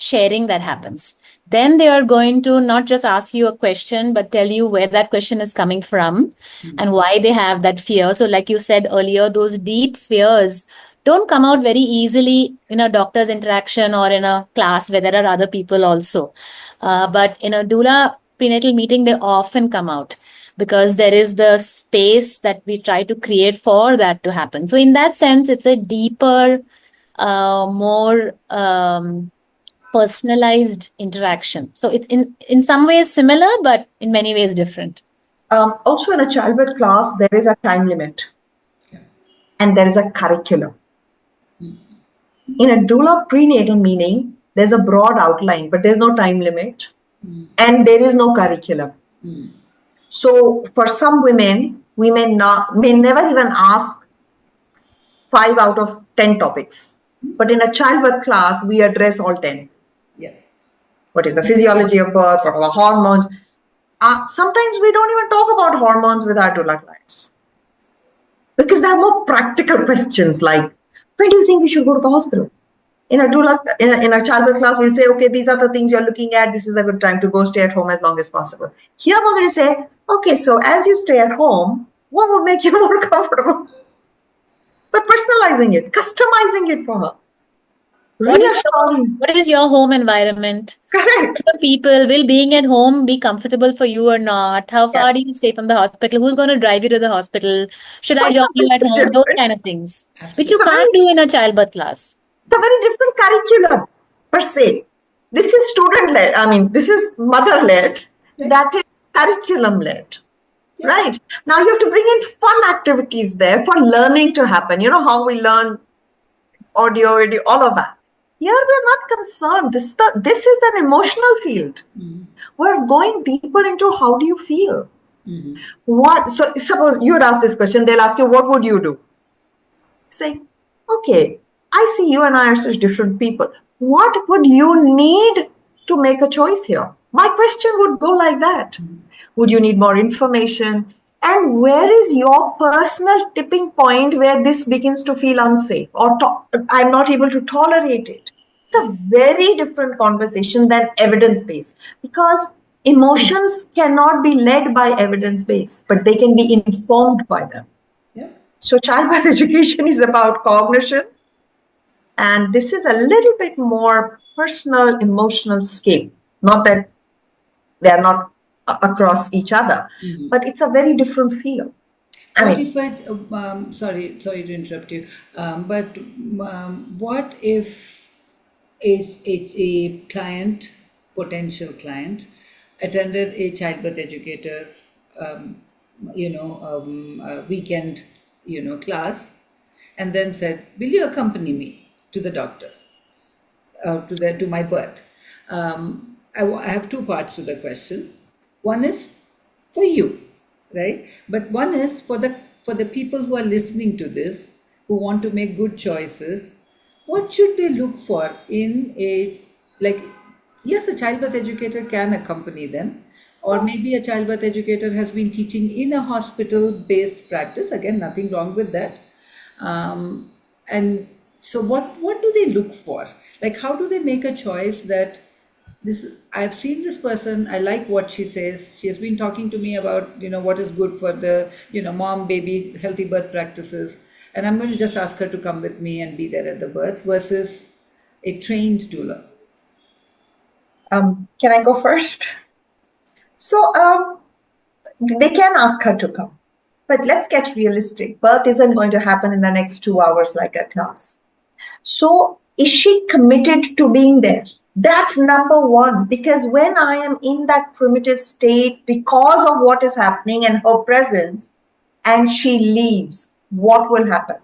sharing that happens. Then they are going to not just ask you a question, but tell you where that question is coming from and why they have that fear. So, like you said earlier, those deep fears don't come out very easily in a doctor's interaction or in a class where there are other people also. But in a doula prenatal meeting, they often come out. because there is the space that we try to create for that to happen. So in that sense, it's a deeper, more personalized interaction. So it's in some ways similar, but in many ways different.
Also, in a childbirth class, there is a time limit and there is a curriculum. In a doula prenatal meening, there's a broad outline, but there's no time limit and there is no curriculum. So for some women, we may never even ask 5 out of 10 topics. But in a childbirth class, we address all 10.
Yeah.
What is the physiology of birth? What are the hormones? Sometimes we don't even talk about hormones with our doula clients because there are more practical questions like, when do you think we should go to the hospital? In a doula, in a childbirth class, we'll say, okay, these are the things you're looking at. This is a good time to go stay at home as long as possible. Here we're going to say, okay, so as you stay at home, what would make you more comfortable? But personalizing it, customizing it for her. Reassuring.
What is your home environment?
Correct.
For people, will being at home be comfortable for you or not? How far do you stay from the hospital? Who's going to drive you to the hospital? Should I join you at home? Those kind of things, which you can't do in a childbirth class.
It's a very different curriculum per se. This is student-led. I mean, this is mother-led. That is curriculum-led. Yeah. Right. Now you have to bring in fun activities there for learning to happen. You know how we learn audio, video, all of that. Here we're not concerned. This is an emotional field. We're going deeper into how do you feel? What? So suppose you would ask this question, they'll ask you, what would you do? Say, okay, I see you and I are such different people. What would you need to make a choice here? My question would go like that. Would you need more information? And where is your personal tipping point where this begins to feel unsafe or I'm not able to tolerate it? It's a very different conversation than evidence-based because emotions cannot be led by evidence-based, but they can be informed by them. Yeah. So childbirth education is about cognition. And this is a little bit more personal, emotional scale. Not that they are not across each other, but it's a very different field.
Sorry to interrupt you, but what if a client, potential client, attended a childbirth educator, weekend, class, and then said, "Will you accompany me to the doctor, to my birth?" I have two parts to the question. One is for you, right? But one is for the people who are listening to this, who want to make good choices. What should they look for in yes, a childbirth educator can accompany them, or maybe a childbirth educator has been teaching in a hospital-based practice. Again, nothing wrong with that. And so what do they look for? Like, how do they make a choice that I've seen this person, I like what she says, she has been talking to me about, what is good for the, mom, baby, healthy birth practices, and I'm going to just ask her to come with me and be there at the birth versus a trained doula?
Can I go first? So they can ask her to come, but let's get realistic. Birth isn't going to happen in the next 2 hours like a class. So is she committed to being there? That's number one, because when I am in that primitive state because of what is happening and her presence, and she leaves, what will happen?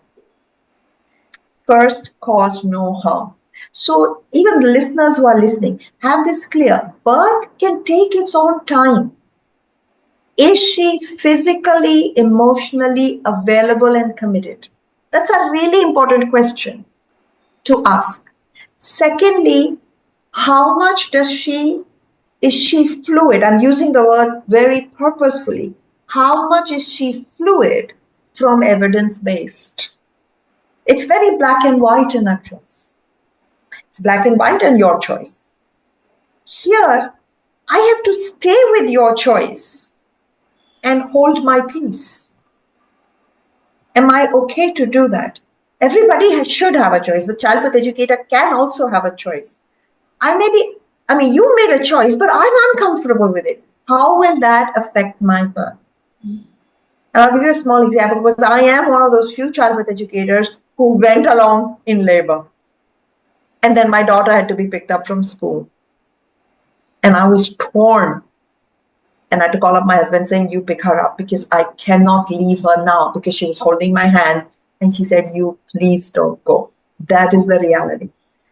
First, cause no harm. So even the listeners who are listening, have this clear. Birth can take its own time. Is she physically, emotionally available and committed? That's a really important question to ask. Secondly, how much is she fluid? I'm using the word very purposefully. How much is she fluid from evidence-based? It's very black and white in a class. It's black and white and your choice. Here, I have to stay with your choice and hold my peace. Am I okay to do that? Everybody should have a choice. The childbirth educator can also have a choice. You made a choice, but I'm uncomfortable with it. How will that affect my birth? And I'll give you a small example because I am one of those few childbirth educators who went along in labor. And then my daughter had to be picked up from school. And I was torn. And I had to call up my husband saying, "You pick her up because I cannot leave her now," because she was holding my hand. And she said, "You please don't go." That is the reality.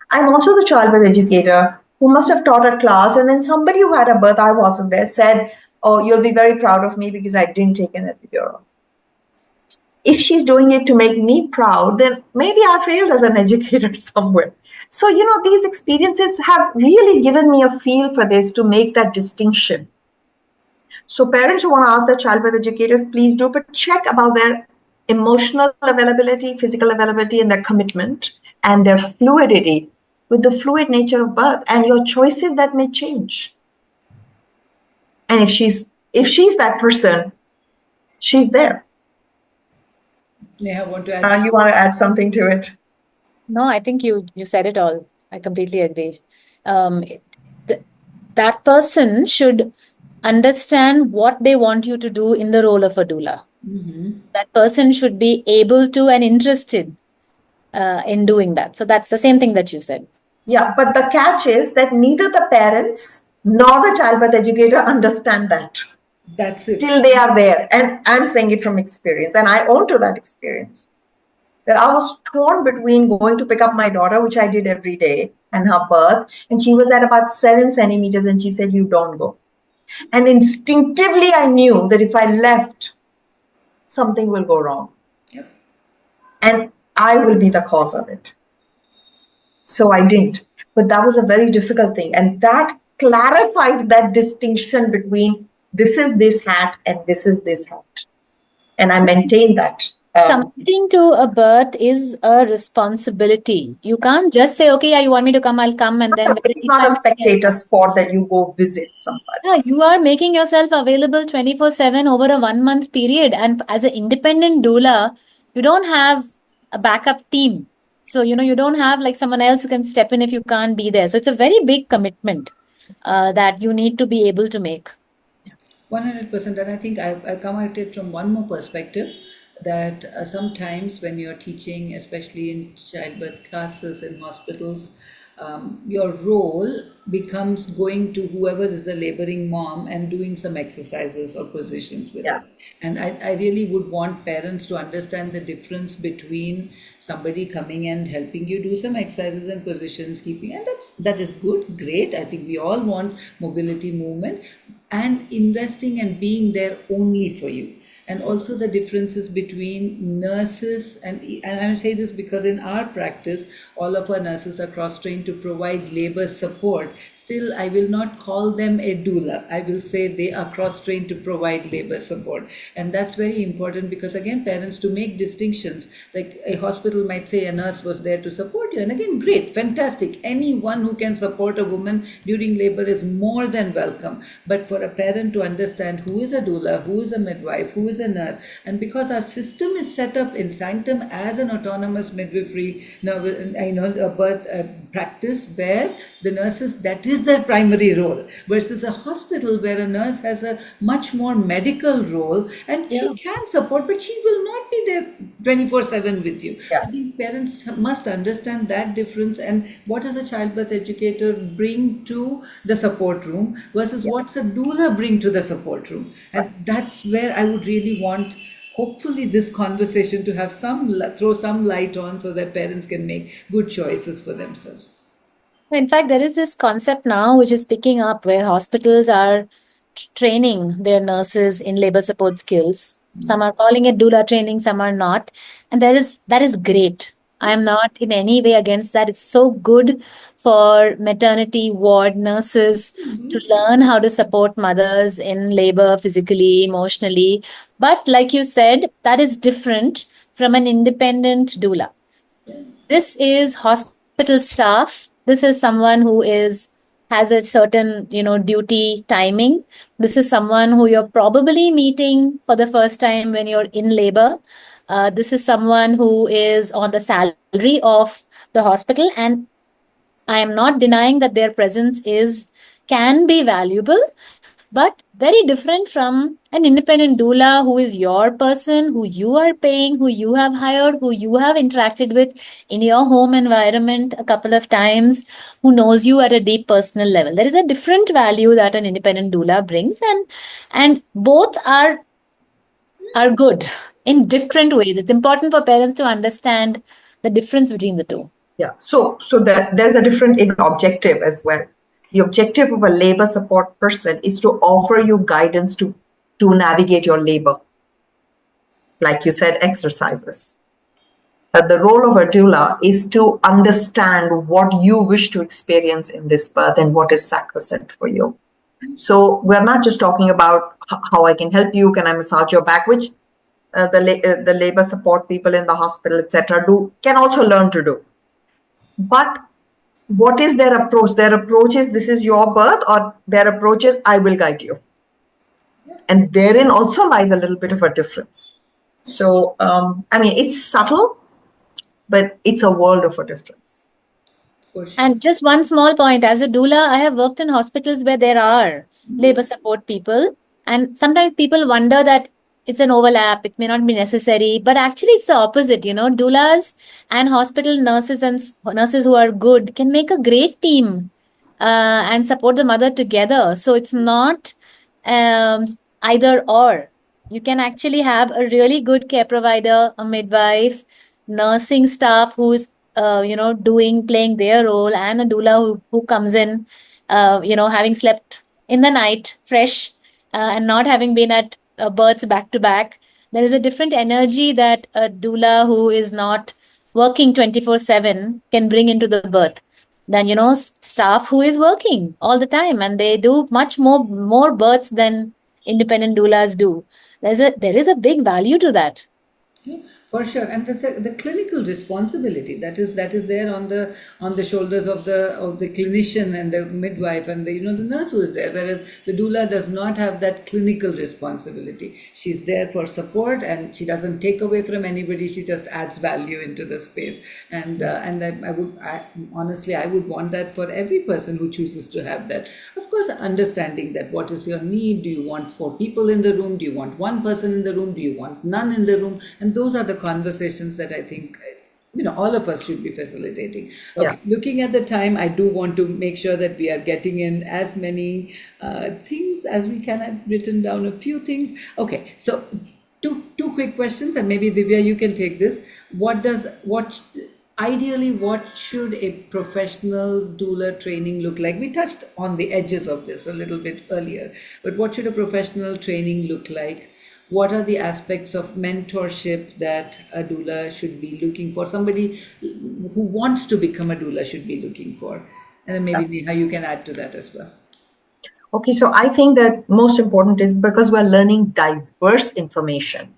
I'm also the childbirth educator who must have taught a class. And then somebody who had a birth, I wasn't there, said, "Oh, you'll be very proud of me because I didn't take an epidural." If she's doing it to make me proud, then maybe I failed as an educator somewhere. So, these experiences have really given me a feel for this to make that distinction. So parents who want to ask their childbirth educators, please do, but check about their emotional availability, physical availability, and their commitment and their fluidity with the fluid nature of birth and your choices that may change. And if she's that person, she's there.
Neha, want to add?
You want to add something to it?
No, I think you said it all. I completely agree. That person should understand what they want you to do in the role of a doula. That person should be able to and interested in doing that. So that's the same thing that you said.
Yeah, but the catch is that neither the parents nor the childbirth educator understand that.
That's it.
Till they are there. And I'm saying it from experience, and I own to that experience. That I was torn between going to pick up my daughter, which I did every day, and her birth. And she was at about 7 centimeters, and she said, "You don't go." And instinctively, I knew that if I left, something will go wrong.
Yep.
And I will be the cause of it. So I didn't. But that was a very difficult thing. And that clarified that distinction between this is this hat and this is this hat. And I maintained that.
Committing to a birth is a responsibility. You can't just say, "Okay, yeah, you want me to come, I'll come," and then
it's not a spectator sport that you go visit somebody.
Yeah, you are making yourself available 24/7 over a 1 month period. And as an independent doula, you don't have a backup team. So, you don't have like someone else who can step in if you can't be there. So it's a very big commitment that you need to be able to make.
100%. And I think I come at it from one more perspective, that sometimes when you're teaching, especially in childbirth classes in hospitals, your role becomes going to whoever is the laboring mom and doing some exercises or positions with her. And I really would want parents to understand the difference between somebody coming and helping you do some exercises and positions, keeping, and that is good, great. I think we all want mobility, movement, and investing and being there only for you. And also the differences between nurses and I say this because in our practice, all of our nurses are cross-trained to provide labor support. Still, I will not call them a doula. I will say they are cross-trained to provide labor support. And that's very important because, again, parents to make distinctions. Like a hospital might say a nurse was there to support you. And again, great, fantastic. Anyone who can support a woman during labor is more than welcome. But for a parent to understand who is a doula, who is a midwife, who is a nurse, and because our system is set up in Sanctum as an autonomous midwifery, birth practice where the nurses, that is their primary role, versus a hospital where a nurse has a much more medical role and she can support, but she will not be there 24/7 with you. I think parents must understand that difference and what does a childbirth educator bring to the support room versus what's a doula bring to the support room. And that's where I would really want, hopefully, this conversation to have throw some light on so that parents can make good choices for themselves.
In fact, there is this concept now which is picking up where hospitals are training their nurses in labor support skills. Some are calling it doula training, some are not. And that is great. I am not in any way against that. It's so good for maternity ward nurses to learn how to support mothers in labor physically, emotionally. But like you said, that is different from an independent doula. This is hospital staff. This is someone who has a certain, duty timing. This is someone who you're probably meeting for the first time when you're in labor. This is someone who is on the salary of the hospital, and I am not denying that their presence can be valuable, but very different from an independent doula who is your person, who you are paying, who you have hired, who you have interacted with in your home environment a couple of times, who knows you at a deep personal level. There is a different value that an independent doula brings, and both are good in different ways. It's important for parents to understand the difference between the two.
Yeah. So that there's a different objective as well. The objective of a labor support person is to offer you guidance to navigate your labor. Like you said, exercises. The role of a doula is to understand what you wish to experience in this birth and what is sacrosanct for you. So we're not just talking about how I can help you, can I massage your back, which the labor support people in the hospital, etc., can also learn to do. But what is their approach? Their approach is, this is your birth, or their approach is, I will guide you. And therein also lies a little bit of a difference. So, it's subtle, but it's a world of a difference.
For sure.
And just one small point, as a doula, I have worked in hospitals where there are labor support people. And sometimes people wonder that it's an overlap, it may not be necessary, but actually it's the opposite. Doulas and hospital nurses and nurses who are good can make a great team and support the mother together. So it's not either or. You can actually have a really good care provider, a midwife, nursing staff who's playing their role, and a doula who comes in, having slept in the night, fresh, and not having been at births back to back. There is a different energy that a doula who is not working 24/7 can bring into the birth than staff who is working all the time, and they do much more births than independent doulas do. There is a big value to that.
Yeah, for sure, and the clinical responsibility that is there on the shoulders of the clinician and the midwife and the nurse who is there, whereas the doula does not have that clinical responsibility. She's there for support, and she doesn't take away from anybody. She just adds value into the space, and honestly I would want that for every person who chooses to have that. Of course, understanding that what is your need. Do you want 4 people in the room? Do you want 1 person in the room? Do you want none in the room? And those are the conversations that I think all of us should be facilitating. Okay, yeah. Looking at the time, I do want to make sure that we are getting in as many things as we can. I've written down a few things. Okay, so two quick questions, and maybe Divya, you can take this. Ideally, what should a professional doula training look like? We touched on the edges of this a little bit earlier, but what should a professional training look like? What are the aspects of mentorship that a doula should be looking for? Somebody who wants to become a doula should be looking for. And then maybe Neha, you can add to that as well.
Okay, so I think that most important is because we're learning diverse information,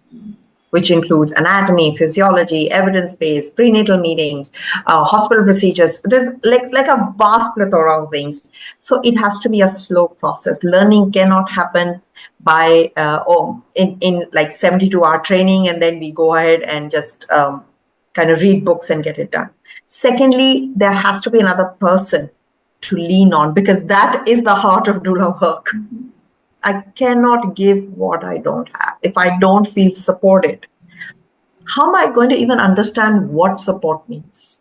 which includes anatomy, physiology, evidence-based, prenatal meetings, hospital procedures. There's like a vast plethora of things. So it has to be a slow process. Learning cannot happen by in like 72-hour training, and then we go ahead and just kind of read books and get it done. Secondly, there has to be another person to lean on, because that is the heart of doula work. I cannot give what I don't have. If I don't feel supported, how am I going to even understand what support means?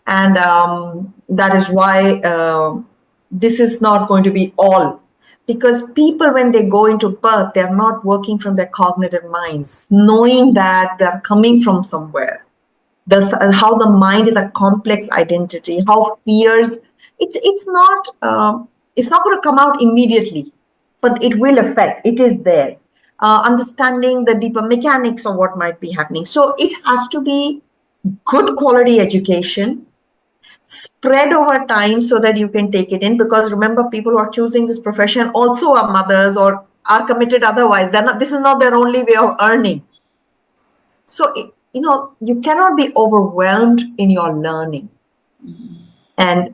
And that is why this is not going to be all. Because people, when they go into birth, they're not working from their cognitive minds, knowing that they're coming from somewhere. How the mind is a complex identity, how fears, it's not going to come out immediately, but it will affect, it is there. Understanding the deeper mechanics of what might be happening. So it has to be good quality education, spread over time so that you can take it in. Because remember, people who are choosing this profession also are mothers or are committed otherwise. This is not their only way of earning. So, you cannot be overwhelmed in your learning. And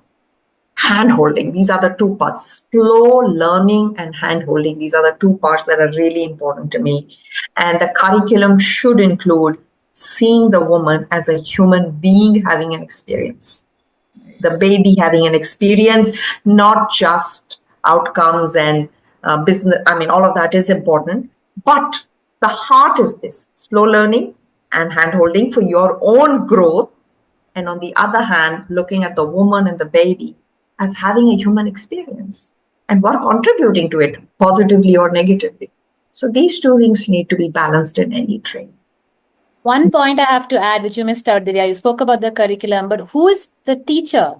hand-holding, these are the 2 parts. Slow learning and hand-holding, these are the 2 parts that are really important to me. And the curriculum should include seeing the woman as a human being having an experience. The baby having an experience, not just outcomes and business. I mean, all of that is important. But the heart is this slow learning and hand holding for your own growth. And on the other hand, looking at the woman and the baby as having a human experience and what contributing to it positively or negatively. So these two things need to be balanced in any training.
One point I have to add, which you missed out, Divya, you spoke about the curriculum, but who is the teacher?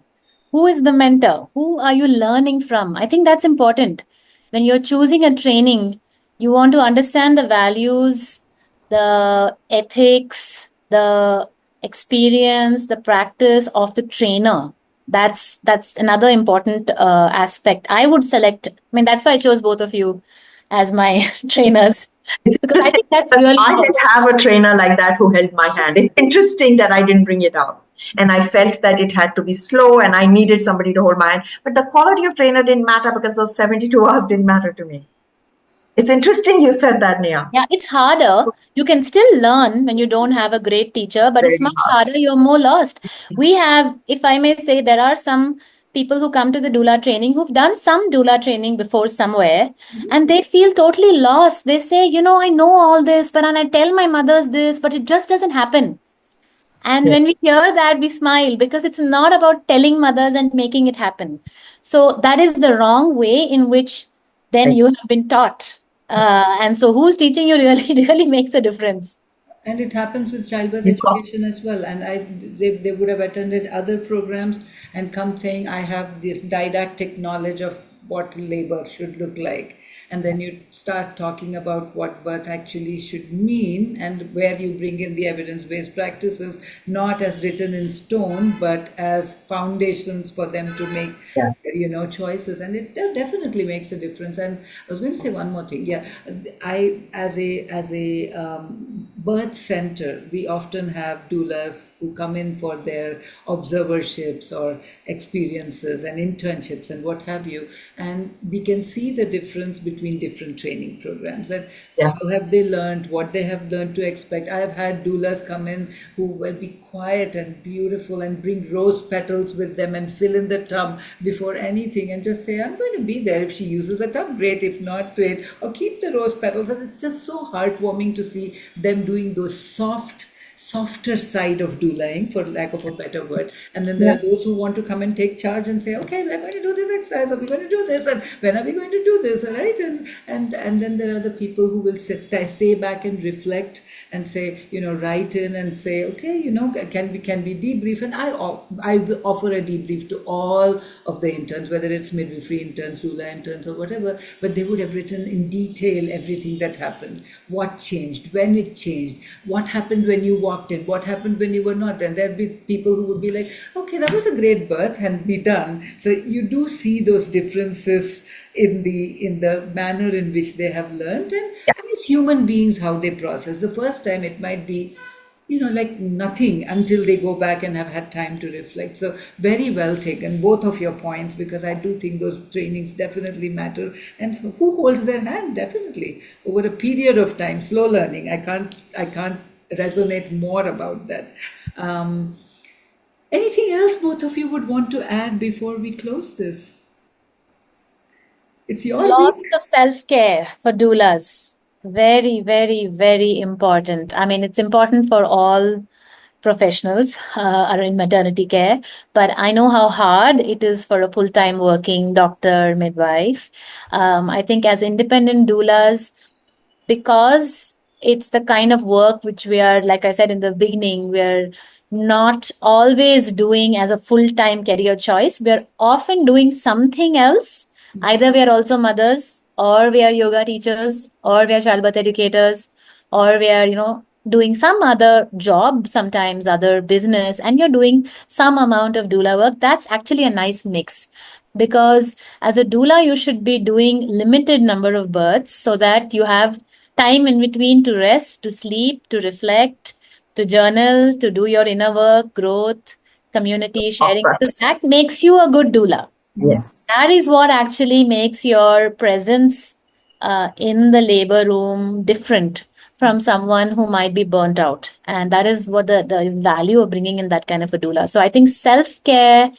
Who is the mentor? Who are you learning from? I think that's important. When you're choosing a training, you want to understand the values, the ethics, the experience, the practice of the trainer. That's another important aspect. I would select. I mean, that's why I chose both of you as my trainers.
It's
Because I
interesting
think that's
because
really
I
important.
didn't have a trainer like that who held my hand. It's interesting that I didn't bring it out. And I felt that it had to be slow and I needed somebody to hold my hand. But the quality of trainer didn't matter because those 72 hours didn't matter to me. It's interesting you said that, Neha.
Yeah, it's harder. You can still learn when you don't have a great teacher, but it's
Very
much
hard.
harder. You're more lost. We have, if I may say, there are some people who come to the doula training who've done some doula training before somewhere and they feel totally lost. They say, I know all this, but and I tell my mothers this, but it just doesn't happen. And
Yes.
when we hear that, we smile because it's not about telling mothers and making it happen. So that is the wrong way in which then
Right.
you have been taught. And so who's teaching you really, really makes a difference.
And it happens with childbirth
You got-
education as well. And they would have attended other programs and come saying, I have this didactic knowledge of what labor should look like. And then you start talking about what birth actually should mean and where you bring in the evidence-based practices, not as written in stone, but as foundations for them to make,
Yeah.
choices. And it definitely makes a difference. And I was going to say one more thing. Yeah, I as a birth center, we often have doulas who come in for their observerships or experiences and internships and what have you, and we can see the difference between different training programs and
Yeah.
how have they learned, what they have learned to expect. I have had doulas come in who will be quiet and beautiful and bring rose petals with them and fill in the tub before anything and just say, I'm going to be there. If she uses the tub, great. If not, great. Or keep the rose petals. And it's just so heartwarming to see them doing those softer side of doulaing, for lack of a better word. And then there
Yeah.
are those who want to come and take charge and say, okay, we're going to do this exercise, or we're going to do this, and when are we going to do this, right? And then there are the people who will stay back and reflect and say, write in and say, okay, can we debrief? And I will offer a debrief to all of the interns, whether it's midwifery interns, doula interns, or whatever. But they would have written in detail everything that happened, what changed, when it changed, what happened when you walked in, what happened when you were not. And there'd be people who would be like, okay, that was a great birth, and be done. So you do see those differences in the manner in which they have learned, and as human beings, how they process. The first time it might be like nothing until they go back and have had time to reflect. So very well taken, both of your points, because I do think those trainings definitely matter. And who holds their hand? Definitely over a period of time, slow learning. I can't resonate more about that. Anything else both of you would want to add before we close this? It's your
Lots
week.
of self-care for doulas. Very, very, very important. I mean, it's important for all professionals are in maternity care, but I know how hard it is for a full-time working doctor, midwife. I think as independent doulas, because it's the kind of work which we are, like I said in the beginning, we're not always doing as a full-time career choice. We're often doing something else. Either we are also mothers, or we are yoga teachers, or we are childbirth educators, or we are, doing some other job, sometimes other business, and you're doing some amount of doula work. That's actually a nice mix, because as a doula, you should be doing limited number of births so that you have time in between to rest, to sleep, to reflect, to journal, to do your inner work, growth, community sharing. So
Process.
that makes you a good doula.
Yes.
That is what actually makes your presence in the labor room different from someone who might be burnt out. And that is what the value of bringing in that kind of a doula. So I think self care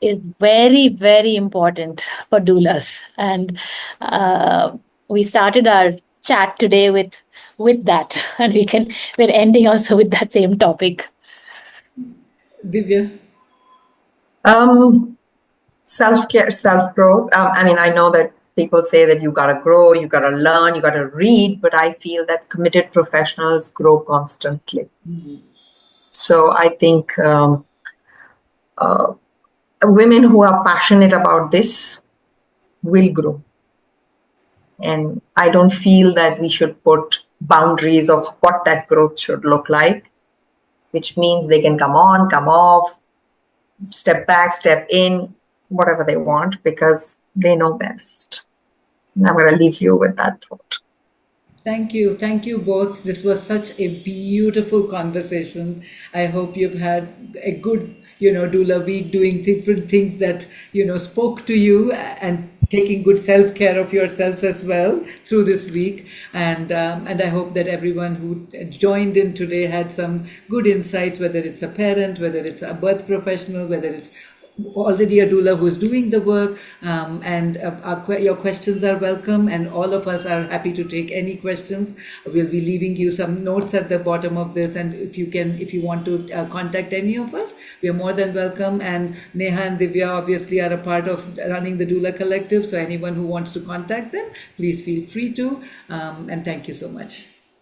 is very, very important for doulas. And we started our chat today with that, and we're ending also with that same topic.
Divya?
Self-care, self-growth. I mean, I know that people say that you got to grow, you got to learn, you got to read, but I feel that committed professionals grow constantly. So I think women who are passionate about this will grow. And I don't feel that we should put boundaries of what that growth should look like, which means they can come on, come off, step back, step in, whatever they want, because they know best. And I'm going to leave you with that thought.
Thank you. Thank you both. This was such a beautiful conversation. I hope you've had a good, doula week, doing different things that, spoke to you, and taking good self-care of yourselves as well through this week. And I hope that everyone who joined in today had some good insights, whether it's a parent, whether it's a birth professional, whether it's already a doula who's doing the work, and your questions are welcome, and all of us are happy to take any questions. We'll be leaving you some notes at the bottom of this, and if you want to contact any of us, we are more than welcome. And Neha and Divya obviously are a part of running the Doula Collective, so anyone who wants to contact them, please feel free to, and thank you so much.